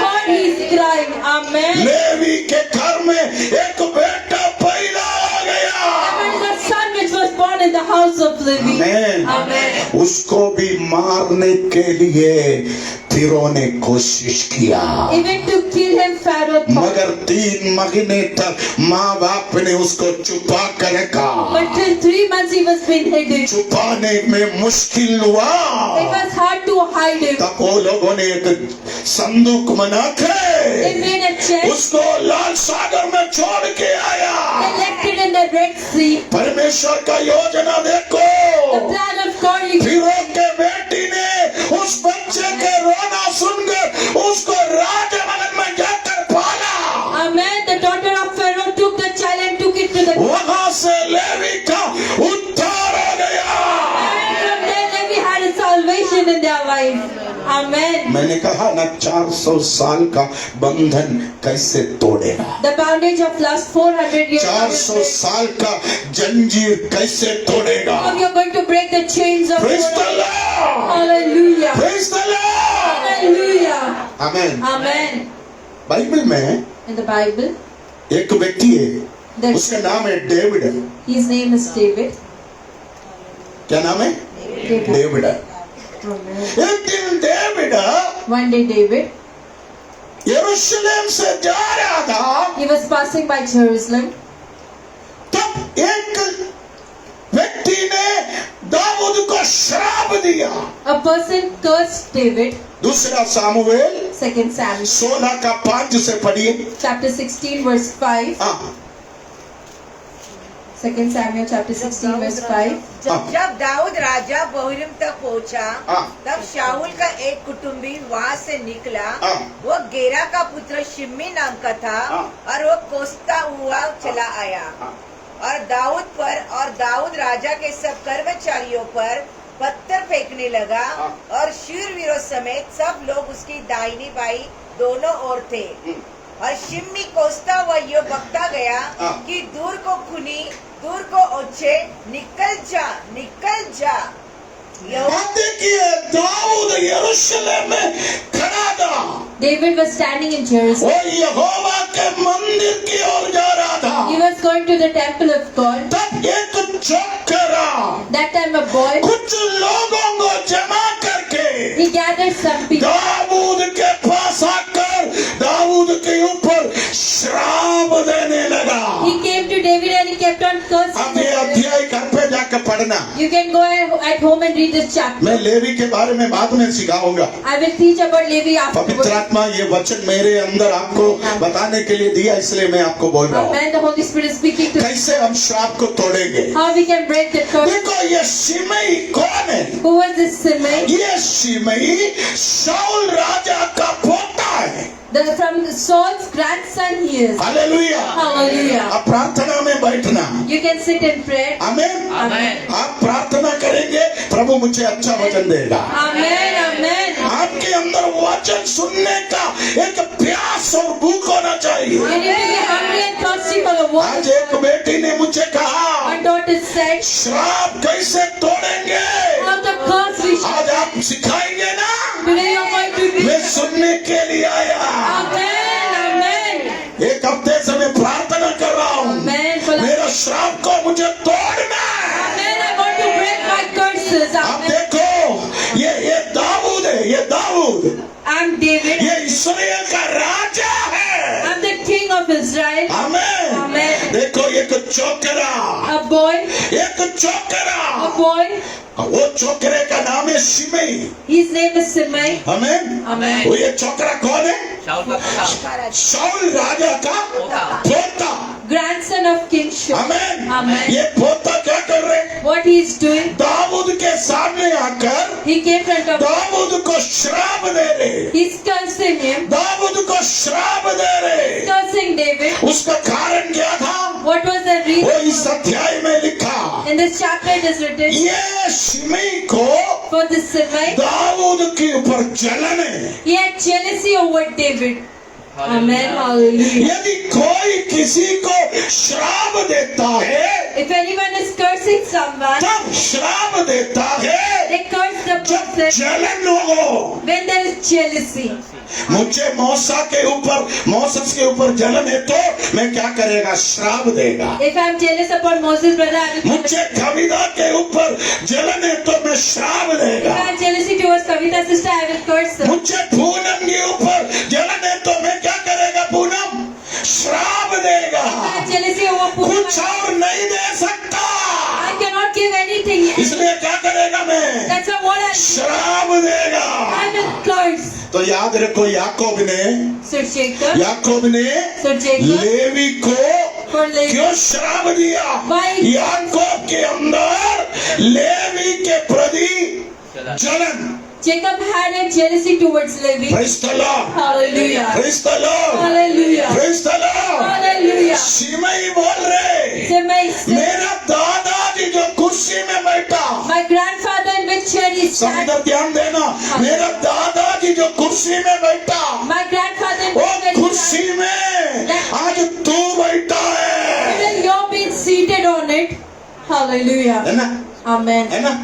God is crying. Amen. Levi के घर में एक बेटा पैदा हो गया। Amen. The son which was born in the house of Levi. आमेन। Amen. उसको भी मारने के लिए फिरौन ने कोशिश किया, Even to kill him, Pharaoh thought. मगर 3 महीने तक माँ बाप ने उसको छुपा कर रखा। But till 3 months he was being hidden. छुपाने में मुश्किल हुआ। It was hard to hide him. तब वो लोगों ने एक संदूक बना They के made a chest. उसको लाल सागर में छोड़ के आया। They left it in the Red Sea. परमेश्वर का योजना देखो। The plan of God. फिरौन के बेटी ने उस बच्चे के रोना सुनकर उसको राजमहल में जाकर पाला। Amen. The daughter of Pharaoh took the child and took it to the. वहां से लेवी का उद्धार हो गया। And from there Levi had a salvation in their life. Amen. मैंने कहा ना 400 साल का बंधन कैसे तोड़ेगा, The bondage of last 400 years. 400 साल का जंजीर कैसे तोड़ेगा। How you are going to break the chains of Praise the 400. Lord. Hallelujah. Praise the Lord. Hallelujah. आमेन। Amen. बाइबल में In the Bible, एक व्यक्ति है, there's, उसका नाम है David. his name is David. क्या नाम है? David. डेविड। Amen. एक दिन डेविड One day David, यरूशलेम से जा रहा था, he was passing by Jerusalem. तब एक व्यक्ति ने दाऊद को श्राप दिया। A person cursed David. दूसरा सामुएल 2 Samuel 16 का 5 से पढ़िए। chapter 16 verse 5. हाँ, 2 Samuel chapter 16 verse 5. जब दाऊद राजा बहूरिम तक पहुंचा, हाँ। तब शाऊल का एक कुटुंबी वहाँ से निकला। हाँ। वो गेरा का पुत्र शिम्मी नाम का था, हाँ। और वो कोसता हुआ चला आया हाँ। और दाऊद राजा के सब कर्मचारियों पर पत्थर फेंकने लगा, हाँ। और शूरवीरों समेत सब लोग उसकी दाहिनी बाई दोनों ओर थे। और शिम्मी कोसता हुआ यो बकता गया हाँ। कि दूर को खुनी, दूर को ओछे, निकल जा। बात देखिए, दाऊद यरूशलेम में खड़ा था, David was standing in Jerusalem. वो यहोवा के मंदिर की ओर जा रहा था। He was going to the temple of God. तब एक छोकरा That time a boy, कुछ लोगों को जमा करके he gathered some people. Dawood के पास आकर दाऊद के ऊपर श्राप देने लगा। He came to David and he kept on cursing अब ये David. अध्याय घर पे जाकर पढ़ना। You can go at home and read this chapter. मैं लेवी के बारे में बाद में सिखाऊंगा। I will teach about Levi पवित्र afterwards. आत्मा ये वचन मेरे अंदर आपको बताने के लिए दिया, इसलिए मैं आपको बोल रहा हूँ। Amen. The Holy Spirit is speaking to कैसे हम श्राप को तोड़ेंगे। how we can break the curse. देखो ये शिमई कौन है? Who was this Simei? ये शिमई शाऊल राजा का पोता है। From Saul's grandson he is. Hallelujah. Hallelujah. आप प्रार्थना में बैठना। You can sit in prayer. Amen. Amen. आप प्रार्थना करेंगे, प्रभु मुझे अच्छा वचन देगा। Amen. Amen. आपके अंदर वचन सुनने का एक प्यास और भूख होना चाहिए। You need to be hungry and thirsty for the word. आज एक बेटी ने मुझे कहा, Our daughter said, श्राप कैसे तोड़ेंगे? how the curse we shall. आज आप सिखाएंगे ना? Today you are going to be. मैं सुनने के लिए आया। Amen. Amen. एक हफ्ते से श्राप को मुझे तोड़ना है। Amen. I want to break my curses. आप Amen. देखो ये दाऊद है, ये दाऊद, I'm David. ये इस्राएल का राजा है। I'm the king of Israel. Amen. Amen. देखो एक चोकरा, A boy. एक चोकरा, A boy. वो चोकरे का नाम है शिमई। His name is Simei. Amen. Amen. वो ये चोकरा कौन है? शाऊल का पोता, शाऊल राजा का पोता। Grandson of King Shaul. Amen. Amen. ये पोता क्या कर रहे हैं? What he is doing? Dawood के सामने आकर He came in front of. Dawood को श्राप दे रहे, He's cursing him. दाऊद को श्राप दे रहे। Cursing David. उसका कारण क्या था? What was the वो reason? इस अध्याय में लिखा, In this chapter it is written ये शिमई को for this Simei. दाऊद के ऊपर जलन है। He had jealousy over David. Amen. Hallelujah. यदि कोई किसी को श्राप देता है, If anyone is cursing someone, तब श्राप देता है they curse the जब person जलन हो। when there is jealousy. मुझे मौसा के ऊपर, मोसेस के ऊपर जलन है तो मैं क्या करेगा? श्राप देगा। If I am jealous upon Moses' brother, I will. मुझे कविता के ऊपर जलन है तो मैं श्राप If देगा। I have jealousy towards Kavita sister, I will curse her. मुझे पूनम के ऊपर जलन है तो मैं क्या करेगा? पूनम श्राप देगा। If I have jealousy over Pooja, कुछ और नहीं दे सकता, I cannot give anything. इसलिए क्या करेगा? मैं That's not what I श्राप देगा। I will curse. तो याद रखो, याकूब ने So Jacob, so Jacob, Levi को for Levi, क्यों श्राप दिया? Why? याकूब के अंदर लेवी के प्रति जलन। Jacob had a jealousy towards Levi. Praise the Lord. Hallelujah. Praise the Lord. Hallelujah. Praise the Lord. Hallelujah. शिमई बोल रहे, Simei said, मेरा दादाजी जो कुर्सी में बैठा, my grandfather in which chair he sat, समझकर ध्यान देना, मेरा दादाजी जो कुर्सी में बैठा, my grandfather in वो which chair he कुर्सी sat, में आज तू बैठा है। today you're being seated on it. Hallelujah. है ना? Amen. है ना?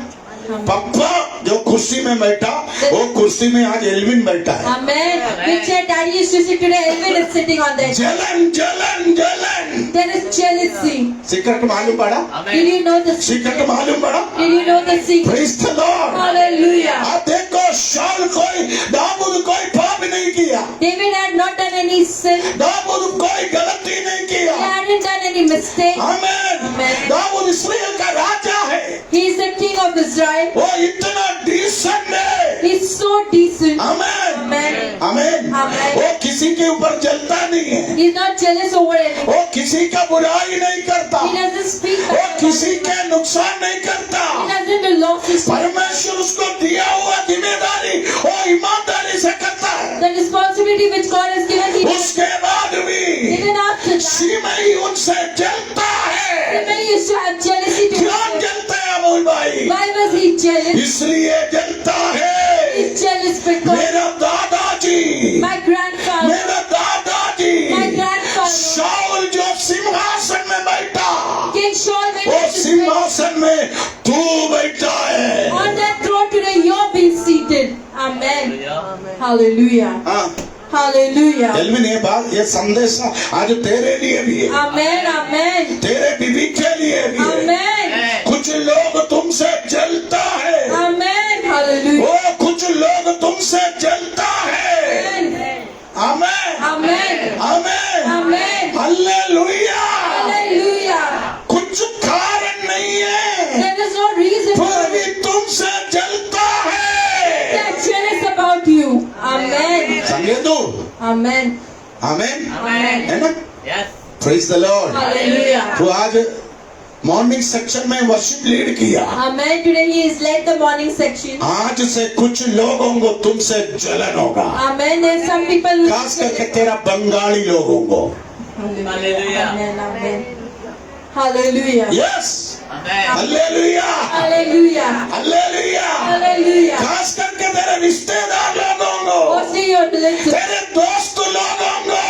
पापा जो कुर्सी में बैठा, वो कुर्सी में आज एल्विन बैठा है। Amen. Which chair daddy used to sit today, Elvin is sitting on that. जलन जलन जलन। There is jealousy. सीक्रेट मालूम पड़ा? Did you know the secret secret? मालूम पड़ा? Did you know the secret? Praise the Lord. Hallelujah. आप देखो, शाऊल कोई, दाऊद कोई पाप नहीं किया, David had not done any sin. Dawood कोई गलती नहीं He किया। hadn't done any mistake. आमेन। Amen. दाऊद इस्राएल का राजा है, He is the king of Israel. वो इतना डिसेंट है। He is so decent. Amen. Amen. आमेन। आमेन। वो किसी के ऊपर जलता नहीं है, He is not jealous over anyone. वो किसी का बुराई नहीं करता, He doesn't speak वो bad. किसी के नुकसान नहीं करता। He doesn't do losses. परमेश्वर उसको दिया हुआ जिम्मेदारी वो ईमानदारी से करता है। The responsibility which God has given, he does. उसके बाद भी Even after that, शिमई उनसे जलता है। Simei used to have jealousy क्यों towards him. जलता है अमोल भाई? Why was he jealous? इसलिए जलता है, He's jealous because मेरा दादाजी, my grandfather, मेरा दादाजी my grandfather, शाऊल जो सिंहासन में बैठा, King Shaul, वो when he was सिंहासन में तू बैठा है। on that throne today, you're being seated. Amen. Hallelujah. हाँ, Hallelujah. एल्विन ये बात, ये संदेश आज तेरे लिए भी है, Amen. Amen. तेरे बीवी के लिए भी है। Amen. कुछ लोग तुमसे जलता है, Amen. Hallelujah. वो कुछ लोग तुमसे जलता है। Amen. आमेन, Amen. आमेन, Amen. हालेलुया। Hallelujah. कुछ कारण नहीं है, There is no reason फिर for भी तुमसे जलता है। that jealous about you. Amen. समझे तू? Amen. आमेन, Amen. है ना? Yes. Praise the Lord. Hallelujah. तो आज मॉर्निंग सेक्शन में वर्शिप लीड किया। Amen. Today he is led the morning section. आज से कुछ लोगों को तुमसे जलन होगा, Amen. There are some people who खास करके तेरा बंगाली लोगों को। Hallelujah. Amen. Amen. Hallelujah. Yes, Amen. Hallelujah, Hallelujah. Hallelujah. Hallelujah. खास करके तेरे रिश्तेदार लोगों को, Mostly your relatives, तेरे दोस्त लोगों को।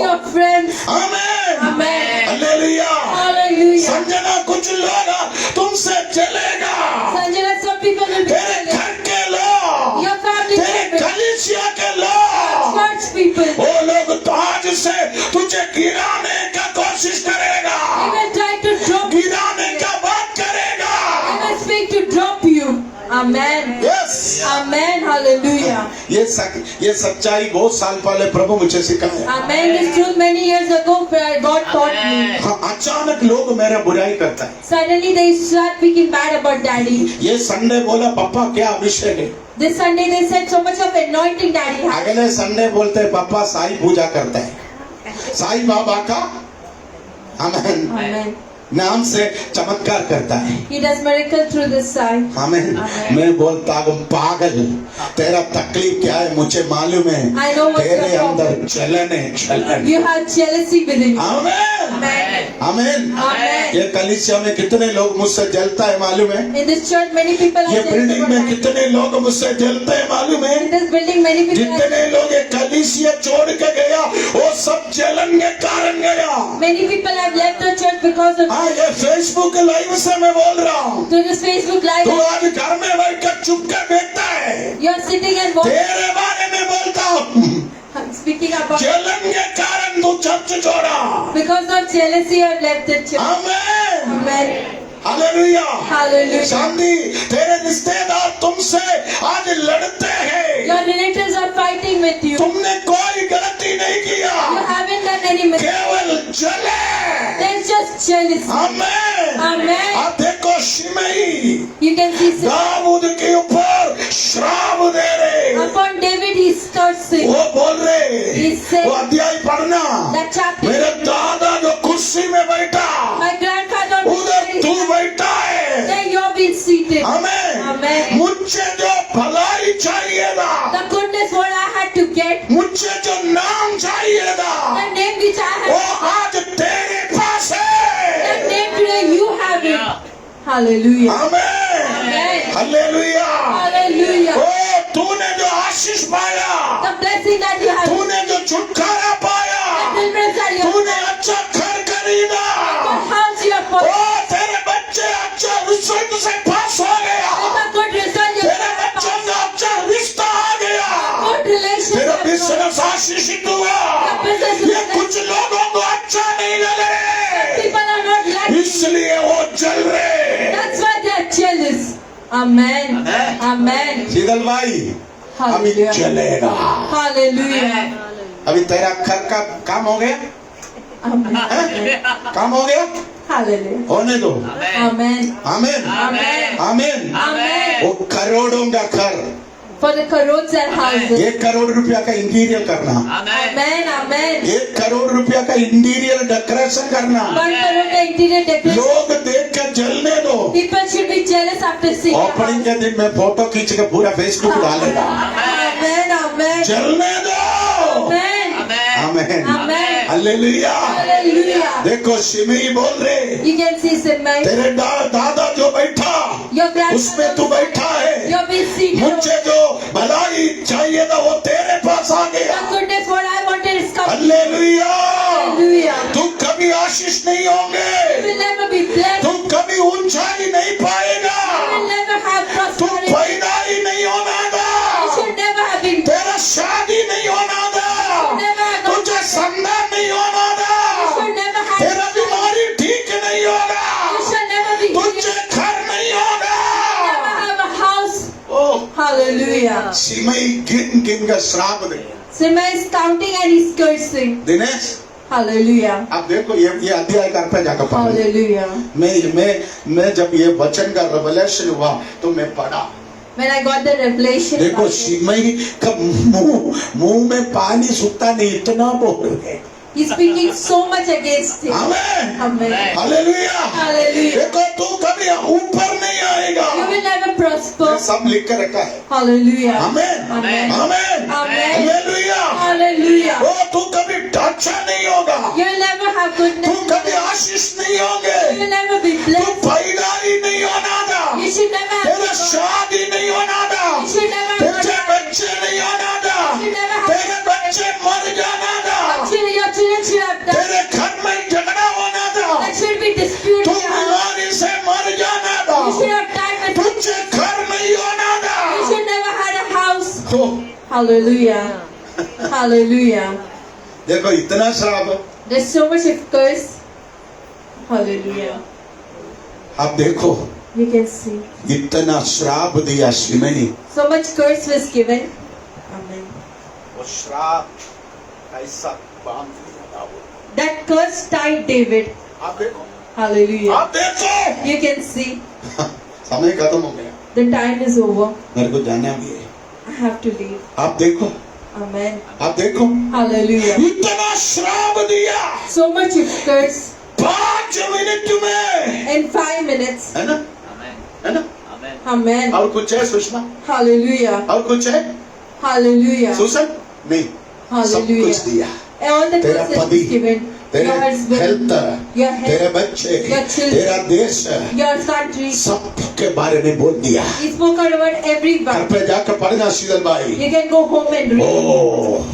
your friends. Amen, Amen. Hallelujah. Hallelujah. Sanjana, कुछ लोग तुमसे चलेगा, Sanjana, some people will be तेरे jealous. घर के लोग, Your family तेरे members, कलीसिया के लोग, church people. वो लोग तो आज से तुझे गिराने का कोशिश करेगा। They will try to drop ये सच्चाई बहुत साल पहले प्रभु मुझे सिखाया। Amen. This truth many years ago God taught me. हाँ, अचानक लोग मेरा बुराई करता है। Suddenly they start speaking bad about daddy. ये संडे बोला पापा क्या अभिषेक है। This Sunday they said so much of anointing daddy has. अगले संडे बोलते हैं पापा साई पूजा करता है, साई बाबा का आमेन Amen. नाम से चमत्कार करता है। He does miracle through this sign. आमेन। मैं बोलता हूँ पागल, तेरा तकलीफ क्या है मुझे मालूम है। I know what's तेरे your अंदर problem. जलन है, जलन। You have jealousy within you. Amen Amen. आमेन। Amen. ये कलीसिया में कितने लोग मुझसे जलता है मालूम है। In this church many people are ये jealous बिल्डिंग about में daddy. कितने लोग मुझसे जलते हैं मालूम है। In this building many people are जितने लोग ये कलीसिया छोड़ के गया वो सब जलन के कारण गया। Many people have left the church because of हाँ, ये फेसबुक लाइव से मैं बोल रहा हूँ। through this Facebook live. तू आज घर में बैठकर चुप कर देखता है, You are sitting and watching. तेरे बारे में बोलता हूँ। I'm speaking about जलन के कारण तू चर्च छोड़ा। because of jealousy you have left the church. Amen Amen. Hallelujah. Hallelujah. शांति, तेरे रिश्तेदार तुमसे आज लड़ते हैं। Your relatives are fighting with you. तुमने कोई गलती नहीं किया, You haven't done any mistake. केवल जले। There's just jealousy. आमेन। Amen. आप देखो शिमई You can see दाऊद के ऊपर श्राप दे रहे, upon David he cursing. वो बोल रहे, He said वो अध्याय पढ़ना। that chapter. मेरे दादा जो कुर्सी में बैठा My grandfather उधर तू बैठा है। there you have been seated. Amen. Amen. मुझे जो भलाई चाहिए था, The goodness what I had to get, मुझे जो नाम चाहिए था, the name which I वो had, आज तेरे पास that है। name today you have it. Hallelujah. आमेन Amen. हालेलुया। Hallelujah. ओ तूने जो आशीष पाया, The blessing that you have, तूने जो छुटकारा the पाया, deliverance that you have, तूने अच्छा घर खरीदा, good house you have O bought, तेरे बच्चे अच्छा रिजल्ट से पास हो गया, with a good result you तेरे have बच्चों found, का अच्छा रिश्ता आ गया, good relationship तेरा you have found. बिजनेस आशीषित हुआ। ये कुछ लोगों को अच्छा नहीं लग रहे, People are not like इसलिए वो जल रहे। that's why they are jealous. Amen. Amen. शीतल भाई अभी Hallelujah. चलेगा। Hallelujah. अभी तेरा घर का काम हो गया, Amen. काम हो गया, Hallelujah. होने दो। Amen. आमीन Amen. आमीन। Amen. वो करोड़ों का घर, For the crores and houses. 1 crore रुपया का इंटीरियर करना, Amen. Amen. 1 करोड़ रुपया का इंटीरियर डेकोरेशन करना, 1 crore the interior decoration. लोग देख के जलने दो। People should be jealous after seeing your opening house. के दिन में फोटो खींच के पूरा फेसबुक डालेगा। Amen. Amen. जलने दो। Amen. आमीन Amen. हालेलुया। Hallelujah. देखो शिमई बोल रहे, You can see Simai. तेरे दादा जो बैठा Your उसमें तू grandfather. बैठा है। You've been seated. मुझे जो भलाई चाहिए था वो तेरे पास आ The गया। goodness what I wanted is coming. Hallelujah. Hallelujah. तुम कभी आशीष नहीं You होंगे, will never be blessed. तुम कभी ऊंचाई नहीं You will पाएगा, never have तुम prosperity. पैदा ही नहीं होना You था, should never have been. तेरा शादी नहीं होना था, तुझे संतान नहीं होना You था, should never have. तेरा बीमारी ठीक नहीं You होगा, should never be. तुझे घर नहीं होगा। Never have a house. Oh Hallelujah. सिमई गिन गिन का श्राप दे। Simai is counting and he's cursing. Dinesh Hallelujah. आप देखो ये अध्याय घर पे जाकर पढ़ो। Hallelujah. मैं जब ये वचन का रेवलेशन हुआ तो मैं पढ़ा, When I got the revelation, देखो about it, सिमई का मुंह में पानी सूखता नहीं, इतना बोल रहे। he's speaking so much against him. आमेन Amen. हालेलुया। Hallelujah. देखो तू कभी ऊपर नहीं आएगा, You will never prosper. ये सब लिख के रखा है। Hallelujah. आमेन Amen. आमेन Amen. हालेलुया। Hallelujah. ओ तू कभी अच्छा नहीं होगा, You will never have तू goodness. कभी आशीष नहीं होंगे, You will never be तू blessed. पैदा ही नहीं होना था, You should never have. तेरा शादी नहीं होना था, You should never तेरे have. बच्चे नहीं होना था, You should never have. तेरे बच्चे मर जाना था, Actually, your children should have done. तेरे घर में झगड़ा होना था, That should be disputed. तू You बीमारी से मर जाना था, should have died with. तुझे घर नहीं होना You था। should never had a house. तो Hallelujah. Hallelujah. देखो इतना श्राप, There's so much of curse. Hallelujah. आप देखो You can see. इतना श्राप दिया सिमई। So much curse was given. Amen. वो श्राप ऐसा बांध दिया Dawood. That curse tied David. आप देखो, Hallelujah. आप देखो, You can see समय खत्म हो गया, the time is over. मेरे को जाना भी है। I have to leave. आप देखो, Amen. आप देखो, Hallelujah. इतना श्राप दिया So much of curse 5 minute में, in 5 minutes. है ना, है ना? Amen. और कुछ है सुषमा? Hallelujah. और कुछ है Hallelujah. सुसन? नहीं, सब कुछ Hallelujah. दिया। All the तेरा curses पति, is given. तेरे Your husband, health, your health, तेरे बच्चे, your children, तेरा देश, your country. सब के बारे में बोल दिया। He spoke out about घर everyone. पे जाकर पढ़ना शीतल भाई। You can go home and read. O,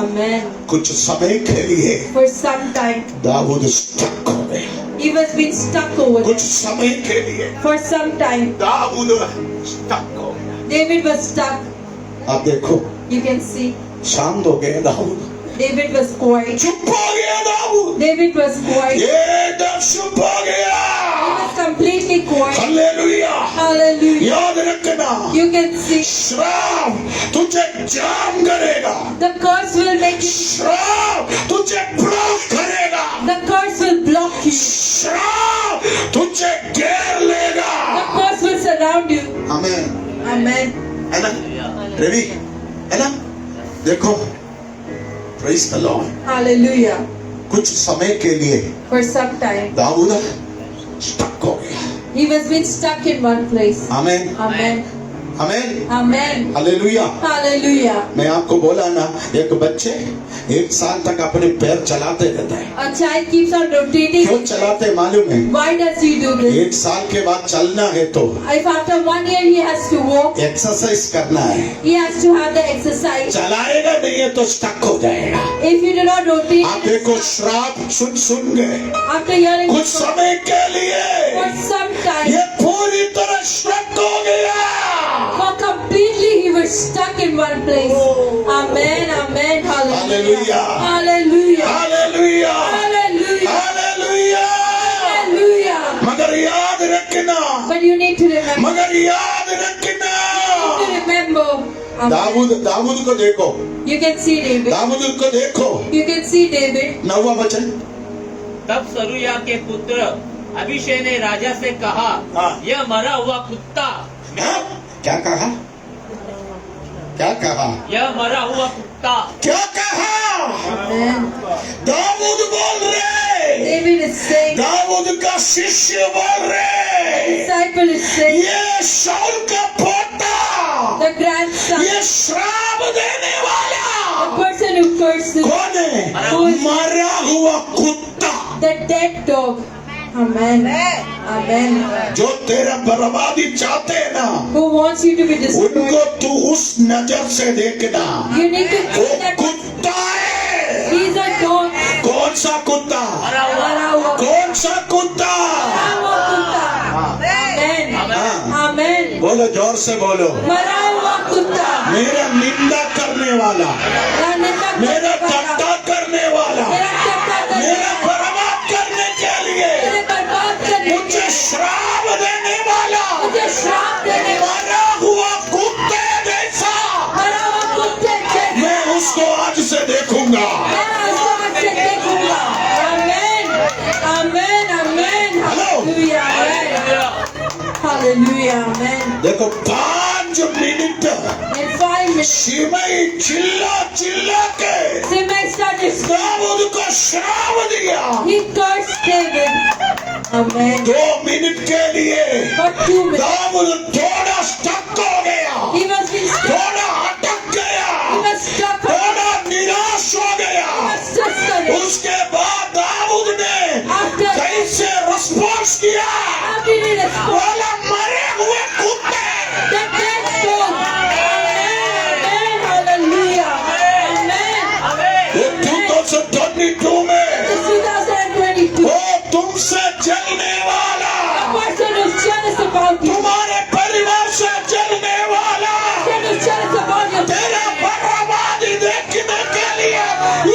Amen. कुछ समय के लिए For some time, दाऊद स्टक हो गए। he was being stuck over कुछ there. समय के लिए For some time, दाऊद स्टक हो गया। David was stuck. आप देखो, You can see. शांत हो गए दाऊद, David was quiet. चुप हो गया दाऊद, David was quiet. एकदम चुप हो गया। He was completely quiet. Hallelujah. Hallelujah. याद रखना, You can see. श्राप तुझे जाम करेगा, The curse will make you. श्राप तुझे ब्लॉक करेगा, The curse will block you. श्राप तुझे घेर लेगा। The curse will surround you. आमीन, Amen. है ना रवि, है ना? देखो, प्रेज द लॉर्ड। Hallelujah. कुछ समय के लिए For some time, दाऊद स्टक हो गया। he was being stuck in one place. आमीन, Amen. आमीन, Amen. हालेलुया। Hallelujah. मैं आपको बोला ना, एक बच्चे 1 साल तक अपने पैर चलाते रहता है। A child keeps on rotating. क्यों चलाते मालूम है? Why does he do this? 1 साल के बाद चलना है तो If after 1 year he has to walk, exercise करना है। he has to have the exercise. चलाएगा नहीं है तो स्टक हो जाएगा। If you do not आप rotate, देखो, श्राप सुन गए after hearing कुछ समय के लिए, for some time, ये पूरी तरह स्टक हो गया। for completely he was stuck in one place. Amen. Amen. Hallelujah. Hallelujah. Hallelujah. Hallelujah, Hallelujah. Hallelujah. Hallelujah. मगर याद रखना, But you need to remember. मगर याद रखना, To remember. Amen. दाऊद को देखो, You can see David. Dawood को देखो। You can see David. 9वां वचन। तब सरूया के पुत्र अभिषेक ने राजा से कहा, हाँ। यह मरा हुआ कुत्ता, हाँ? क्या कहा? क्या कहा? यह मरा हुआ कुत्ता क्या कहा? Amen. दाऊद बोल रहे, David is saying, दाऊद का शिष्य बोल रहे, disciple is saying, ये शाऊल का पोता, the grandson, ये श्राप देने the वाला person who curses, कौन है? Who is- मरा हुआ कुत्ता, the dead dog. Amen. Amen. जो तेरा बर्बादी चाहते हैं ना, Who wants you to be destroyed? उनको तू उस नजर से देखना। You need to वो see that कुत्ता है। he's a dog. कौन सा कुत्ता? मरा हुआ मरा हुआ कौन सा कुत्ता? मरा हुआ कुत्ता. Amen. हाँ, Amen. बोलो, जोर से बोलो। मरा हुआ कुत्ता. मेरा निंदा करने वाला, मेरा ठट्टा करने वाला, मेरा बर्बाद करने के लिए मुझे श्राप देने वाला, मुझे श्राप देने वाला, मरा हुआ कुत्ते जैसा, मरा हुआ कुत्ते जैसा, मैं उसको आज से देखूंगा। मैं उसको आज से देखूंगा. Amen. Amen. Amen. Hallelujah. Amen. Hallelujah. Amen. देखो, 5 मिनट In 5 minutes, शिमई चिल्ला के Simei started screaming. दाऊद को श्राप दिया। He cursed David. Amen. 2 minute के लिए For 2 minutes, दाऊद थोड़ा स्टक हो गया, he was being stuck. थोड़ा अटक He गया, was stuck. He थोड़ा निराश हो गया। was discouraged. उसके बाद दाऊद ने After कैसे रिस्पॉन्स किया? how did he respond? बोला, मरे हुए कुत्ते, The dead dog. Amen. Hallelujah. Amen. वो 2022 में It's 2022. वो तुमसे जलने वाला, The person who's jealous about you, तुम्हारे परिवार से जलने वाला, the person who's jealous about your तेरा बर्बादी देखने के लिए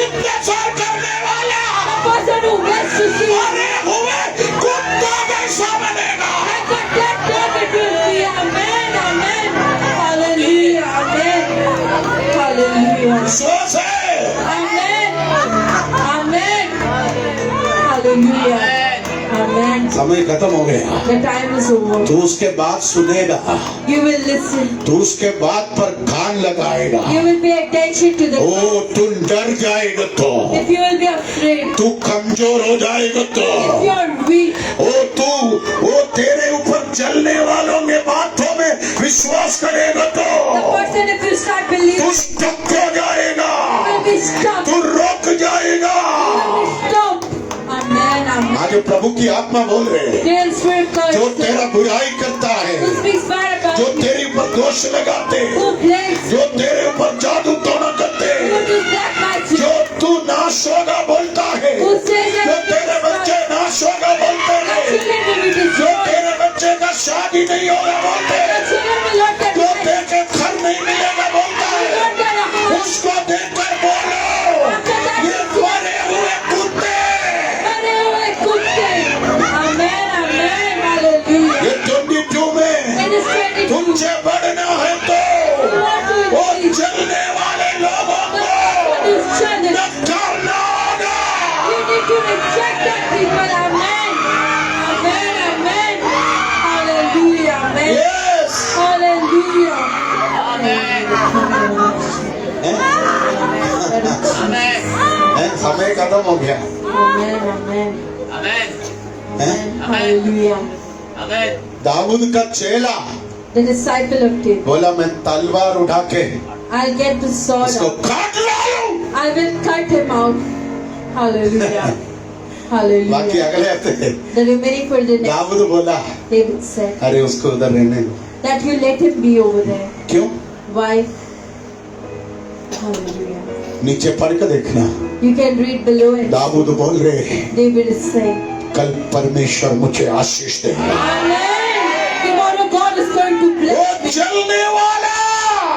इंतजार करने वाला, the person who wants to see you, मरे हुए कुत्ता कैसा बनेगा? like a dead dog it will be. Amen. Amen. Hallelujah. Amen. Hallelujah. ईश्वर समय खत्म हो गया। The time is over. तू उसके बात सुनेगा, You will listen. तू उसके बात पर कान लगाएगा। You will pay attention to the. ओ तू डर जाएगा तो, If you will be afraid, तू कमजोर हो जाएगा तो, if you are weak, वो तेरे ऊपर चलने वालों के बातों में विश्वास करेगा the तो person, if you start believing, तू स्टक हो जाएगा, will be stuck. तू रुक जाएगा। Will be stopped. Amen. Amen. आगे प्रभु की आत्मा बोल रहे हैं, Dear Spirit God, जो तेरा बुराई करता है, who speaks bad about जो you, तेरे ऊपर दोष लगाते, who blames, जो तेरे ऊपर जादू टोना करते, who does that magic, जो तू नाश होगा बोलता है, who says जो that तेरे बच्चे नाश होगा बोलते the हैं, children will be जो destroyed, तेरे बच्चे का शादी नहीं होगा बोलते the हैं, children will not get जो married, देखे घर नहीं मिलेगा बोलता will है, not get a house. उसको देखकर बोलो, ये मरे हुए कुत्ते, मरे हुए कुत्ते. Amen. Amen. Hallelujah. ये 22 में In this 22, तुमसे बढ़ना है तो you want to वो increase. चलने वाले लोगों The को one who's challenged, नकारना होगा। you need to reject that people. Amen. Amen. Amen. Hallelujah. Amen. Yes. Hallelujah. समय खत्म हो गया। Amen. Amen. हैं? Hallelujah. दाऊद का चेला The disciple of David. बोला मैं तलवार उठा के I'll get the sword उसको out. काट लाऊं। I will cut him out. Hallelujah. बाकी Hallelujah. अगले हफ्ते The remaining for the next, Dawood बोला David said, अरे उसको उधर रहने दो। that you let him be over there. क्यों? Why? Hallelujah. नीचे पढ़ के देखना। You can read below it. Dawood बोल रहे हैं David is saying, कल परमेश्वर मुझे आशीष दे। Amen. Tomorrow God is going to वो bless me. चलने वाला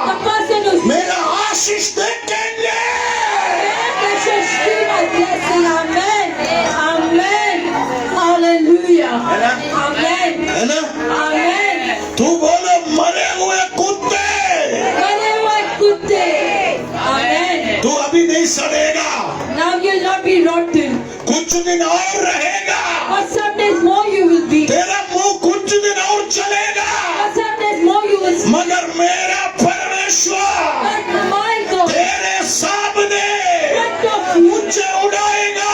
The person who's मेरा आशीष देखेंगे। They shall see my blessing. Amen. Amen. Hallelujah. Amen. है ना? Amen. तू बोलो मरे हुए कुत्ते, मरे हुए कुत्ते. Amen. तू अभी नहीं सड़ेगा, Now you'll not be rotten. कुछ दिन और रहेगा, For some days more you will be. तेरा मुंह कुछ दिन और चलेगा, For some days more you will speak. मगर मेरा परमेश्वर But my God, तेरे सामने front of you, मुझे उड़ाएगा,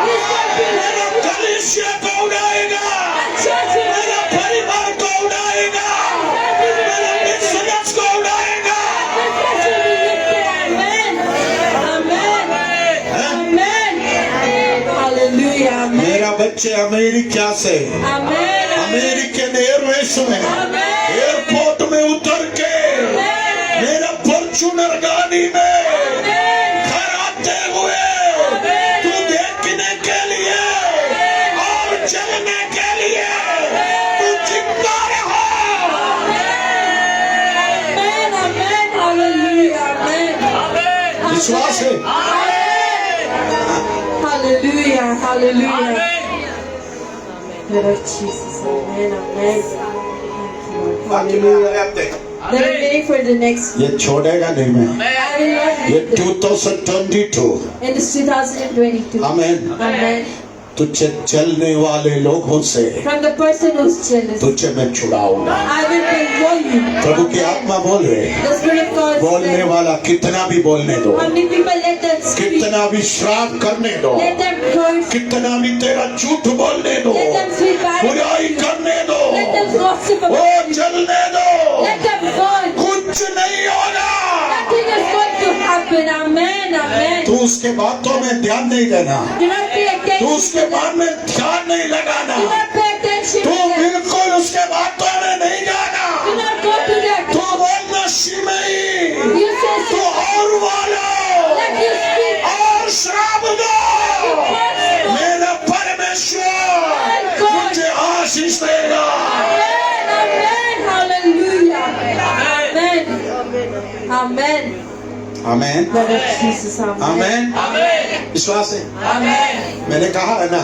is going to मेरा lift you. कलीसिया को उड़ाएगा, The church will मेरा परिवार को उड़ाएगा, मेरा बिजनेस को उड़ाएगा। The church will be lifted. Amen. Amen. Amen. Hallelujah. Amen. मेरा बच्चे अमेरिका से Amen. अमेरिकन एयरवेज में Amen. एयरपोर्ट में उतर के Amen. मेरा फॉर्च्यूनर गाड़ी में Amen. घर आते हुए तू देखने के लिए और चलने के लिए तू जिंदा रहो। Amen. Amen. Hallelujah. Amen. विश्वास है? Hallelujah. Hallelujah. Lord of Jesus. Amen. Amen. Thank you, Lord. Hallelujah. The remaining for the next. ये छोड़ेगा नहीं मैं। I will not ये leave them. 2022 In this 2022. Amen. Amen. तुझे चलने वाले लोगों से From the person who's jealous, तुझे मैं छुड़ाऊंगा। I will control you. प्रभु की आत्मा बोल रहे हैं, The Spirit of God बोलने said, वाला कितना भी बोलने दो, how many people let them speak? कितना भी श्राप करने दो, Let them curse. कितना भी तेरा झूठ बोलने दो, Let them speak bad. बुराई करने दो, Let them gossip वो about you. चलने दो, Let them go. कुछ नहीं होगा। Nothing is going to happen. Amen. Amen. तू उसके बातों में ध्यान नहीं देना, Do not pay तू attention उसके to them. बात में ध्यान नहीं लगाना, Do not pay attention तू to them. बिल्कुल उसके बातों में नहीं जाना। Do not go to their तू talk. बोलना शिमई, You say तू और वालो let you speak. और श्राप दो, Curse. मेरा परमेश्वर मुझे आशीष देगा। Amen. Amen. Hallelujah. Amen. Amen. Amen, Lord of Jesus. Amen. आमेन। विश्वास है? Amen. मैंने कहा है ना,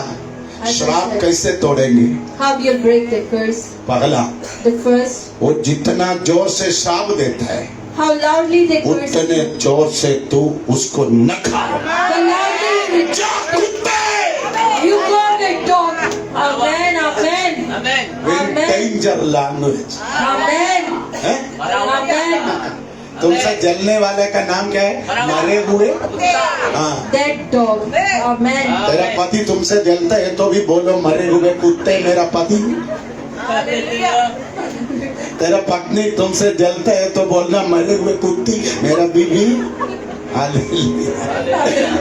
श्राप कैसे तोड़ेंगे? How you'll break the curse? पगला, The first, वो जितना जोर से श्राप देता है, how loudly they curse उतने you. जोर से तू उसको न खा। The louder you जा कुत्ते, you go and talk. Amen. Amen. Danger language Amen. है। Amen. तुमसे जलने वाले का नाम क्या है? मरे हुए। हाँ, Dead dog. Amen. तेरा पति तुमसे जलता है तो भी बोलो मरे हुए कुत्ते मेरा पति। तेरा पत्नी तुमसे जलता है तो बोलना मरे हुए कुत्ती मेरा बीवी। हालेलुया।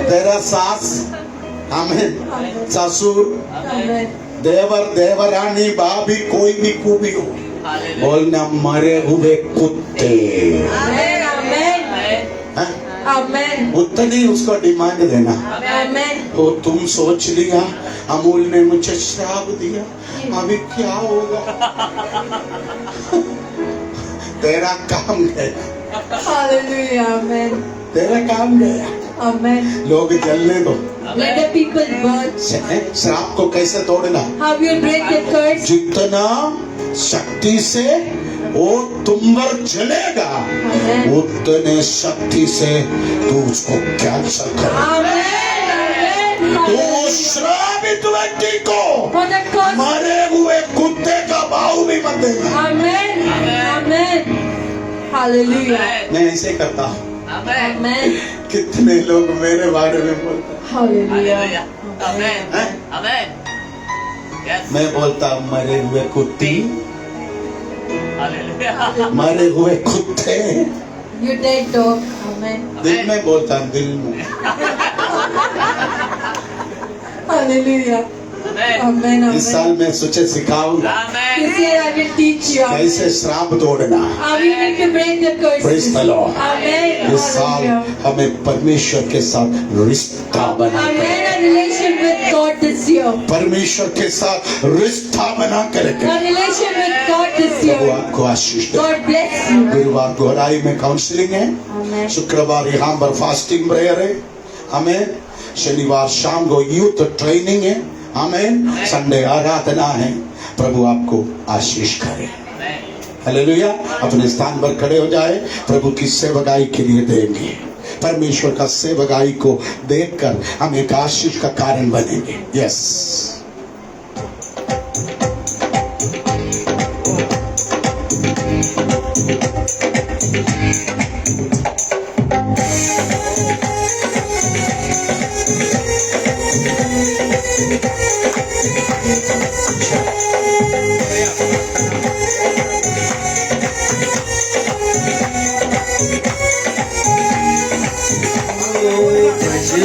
तेरा सास, आमीन, ससुर, Amen. देवर, देवरानी, भाभी, कोई भी खूबी हो, बोलना मरे हुए कुत्ते। Amen. Amen. हाँ? Amen. उतनी उसको डिमांड देना। Amen. तो तुम सोच लिया अमूल ने मुझे श्राप दिया, अभी क्या होगा? तेरा काम गया, Hallelujah. Amen. तेरा काम गया। Amen. लोग जलने दो। Let the people burn. श्राप को कैसे तोड़ना? How you break the curse? जितना शक्ति से वो तुम पर जलेगा, Amen. उतने शक्ति से तू उसको कैंसल कर। Amen. Amen. तो Hallelujah. श्रापित व्यक्ति को For the cause. मरे हुए कुत्ते का भाव भी मत देना। Amen. Amen. Hallelujah. मैं ऐसे करता हूँ। Amen. कितने लोग मेरे बारे में बोलते Hallelujah. हैं? मैं बोलता हूँ मरे हुए कुत्ती, मरे हुए कुत्ते। You dead dog. Amen. दिल में बोलता हूँ, दिल में। Hallelujah. Amen. इस Amen. साल मैं सोचे सिखाऊंगा This year I will teach you. कैसे श्राप तोड़ना। How you need to break the curses. Praise the Lord. Amen. इस साल Hallelujah. हमें परमेश्वर के साथ रिश्ता बना, Amen. A relation with God this year. परमेश्वर के साथ रिश्ता बना करके A relation with God this Prabhu year. आपको आशीष दे। God bless you. गुरुवार गोराई में काउंसलिंग है, Amen. शुक्रवार यहाँ पर फास्टिंग प्रेयर है, हमें शनिवार शाम को यूथ ट्रेनिंग है, हमें संडे आराधना है। प्रभु आपको आशीष करे। हालेलुया। अपने स्थान पर खड़े हो जाए, प्रभु की सेवकाई के लिए देंगे। परमेश्वर का सेवकाई को देखकर हम एक आशीष का कारण बनेंगे। यस,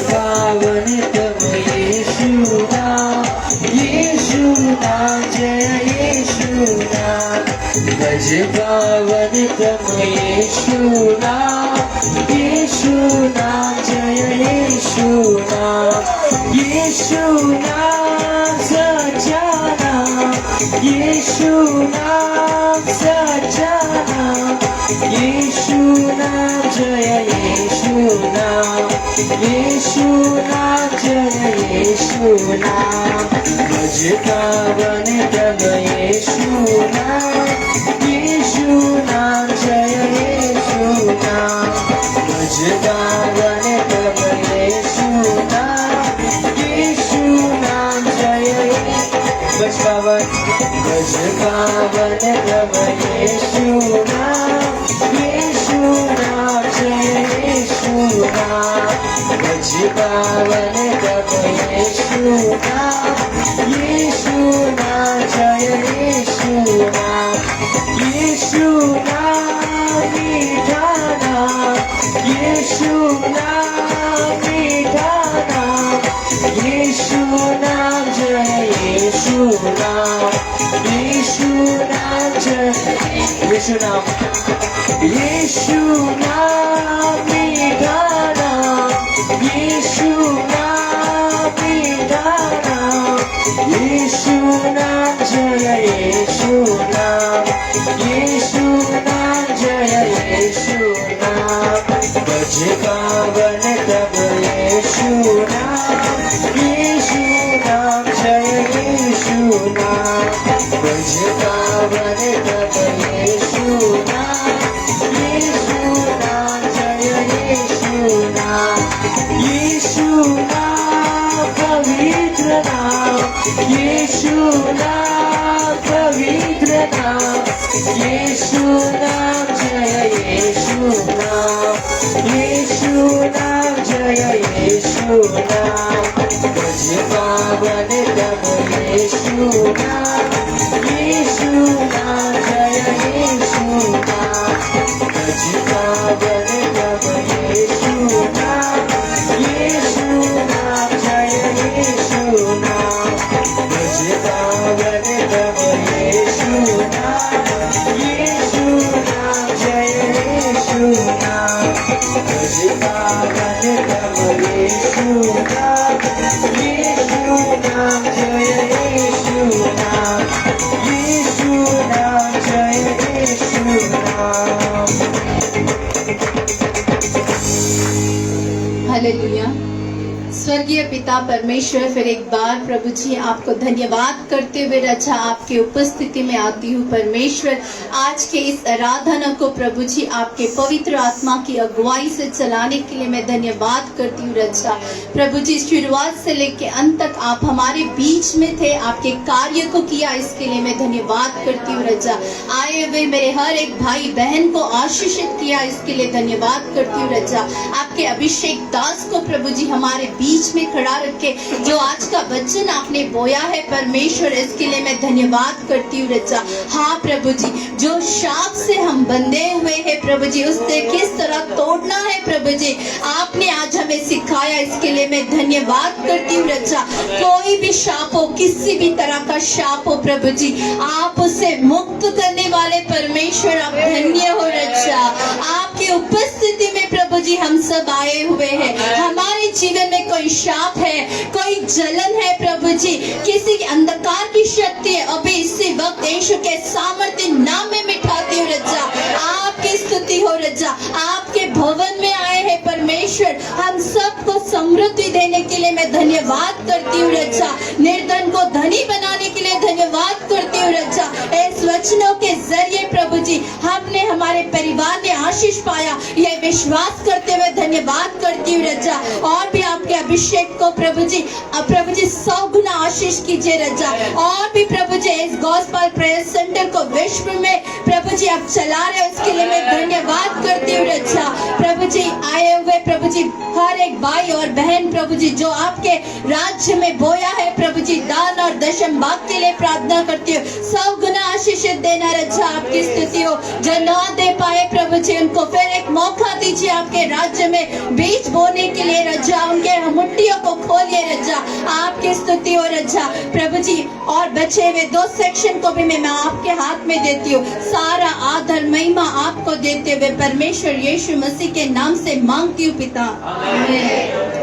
पावन तब यीशु नाम, यीशु नाम, जय यीशु नाम। भज पावन तब यीशु नाम, यीशु नाम, जय यीशु नाम। यीशु नाम सच्चा नाम, यीशु नाम सच्चा नाम। यीशु नाम, जय यीशु नाम, यीशु नाम, जय यीशु नाम। भज पावन तब यीशु नाम, यीशु नाम, जय यीशु नाम। भज पावन तब यीशु नाम, यीशु नाम, जय भज पावन तब यीशु नाम, यीशु नाम, जय यीशु नाम। भज पावन तब यीशु नाम, यीशु नाम, जय यीशु नाम। यीशु नाम मीठा नाम, यीशु नाम मीठा नाम। यीशु नाम, जय यीशु नाम, यीशु नाम, जय यीशु नाम। यीशु नाम मीठा नाम, यीशु नाम मीठा नाम। यीशु नाम, जय यीशु नाम, यीशु नाम, जय यीशु नाम। भज पावन तब यीशु नाम, यीशु नाम, जय यीशु नाम। भज पावन तब यीशु नाम, यीशु नाम, जय यीशु नाम। यीशु नाम पवित्र नाम, यीशु नाम पवित्र नाम, यीशु नाम जय यीशु नाम, यीशु नाम जय यीशु नाम, मुझ पावन तब यीशु नाम, यीशु नाम जय यीशु नाम, मुझ पावन तब यीशु नाम, यीशु नाम जय यीशु नाम, मुझ पावन तब यीशु नाम, यीशु नाम जय यीशु नाम, मुझ पावन तब यीशु नाम, यीशु नाम जय यीशु नाम, यीशु नाम जय यीशु नाम। हालेलुया। स्वर्गीय पिता परमेश्वर, फिर एक बार प्रभु जी आपको धन्यवाद करते हुए रजा आपके उपस्थिति में आती हूँ परमेश्वर। आज के इस आराधना को प्रभु जी आपके पवित्र आत्मा की अगुवाई से चलाने के लिए मैं धन्यवाद करती हूँ रजा। प्रभु जी शुरुआत से लेकर अंत तक आप हमारे बीच में थे, आपके कार्य को किया, इसके लिए मैं धन्यवाद करती हूँ रजा। आए हुए मेरे हर एक भाई बहन को आशीषित किया, इसके लिए धन्यवाद करती हूँ रजा। आपके अभिषेक दास को प्रभु जी हमारे बीच में खड़ा रखे, जो आज का वचन आपने बोया है परमेश्वर, इसके लिए मैं धन्यवाद करती हूँ रजा। हाँ प्रभु जी, जो शाप से हम बंधे हुए हैं प्रभु जी, उससे किस तरह तोड़ना है प्रभु जी, आपने आज हमें सिखाया, इसके लिए मैं धन्यवाद करती हूँ रजा। कोई भी शाप हो, किसी भी तरह का शाप हो प्रभु जी, आप उसे मुक्त करने वाले परमेश्वर, आप धन्य हो रजा। आपकी उपस्थिति में प्रभु जी हम सब आए हुए हैं। हमारे जीवन में कोई शाप है, कोई जलन है प्रभु जी, किसी अंधकार की शक्ति है, अभी इसी वक्त यीशु के सामर्थ्य नाम में मिटाती हूँ रजा। आपकी स्तुति हो रजा। आपके भवन में आए हैं परमेश्वर, हम सबको समृद्धि देने के लिए मैं धन्यवाद करती हूँ रजा। निर्धन को धनी बनाने के लिए धन्यवाद करती हूँ रजा। इस वचनों के जरिए प्रभु जी हमने, हमारे परिवार ने आशीष पाया, यह विश्वास करते हुए धन्यवाद करती हूँ रजा। और भी आपके अभिषेक को प्रभु जी 100 गुना आशीष कीजिए रजा। और भी प्रभु जी इस गॉस्पेल प्रेयर सेंटर को विश्व में प्रभु जी आप चला रहे हो, इसके लिए मैं धन्यवाद करती हूँ रजा। प्रभु जी आए हुए प्रभु जी हर एक भाई और बहन प्रभु जी जो आपके राज्य में बोया है प्रभु जी, दान और दशम भाग के लिए प्रार्थना करती हूँ, 100 गुना आशीष देना रजा। आपकी स्तुति हो। जो ना दे पाए प्रभु जी, उनको फिर एक मौका दीजिए आपके राज्य में बीज बोने के लिए रजा। उनके मुट्ठियों को खोलिए रजा। आपकी स्तुति हो रजा प्रभु जी। और बचे हुए 2 सेक्शन को भी मैं आपके हाथ में देती हूँ। सारा आदर महिमा आपको देते हुए परमेश्वर यीशु मसीह के नाम से मांगती हूँ पिता, आमीन।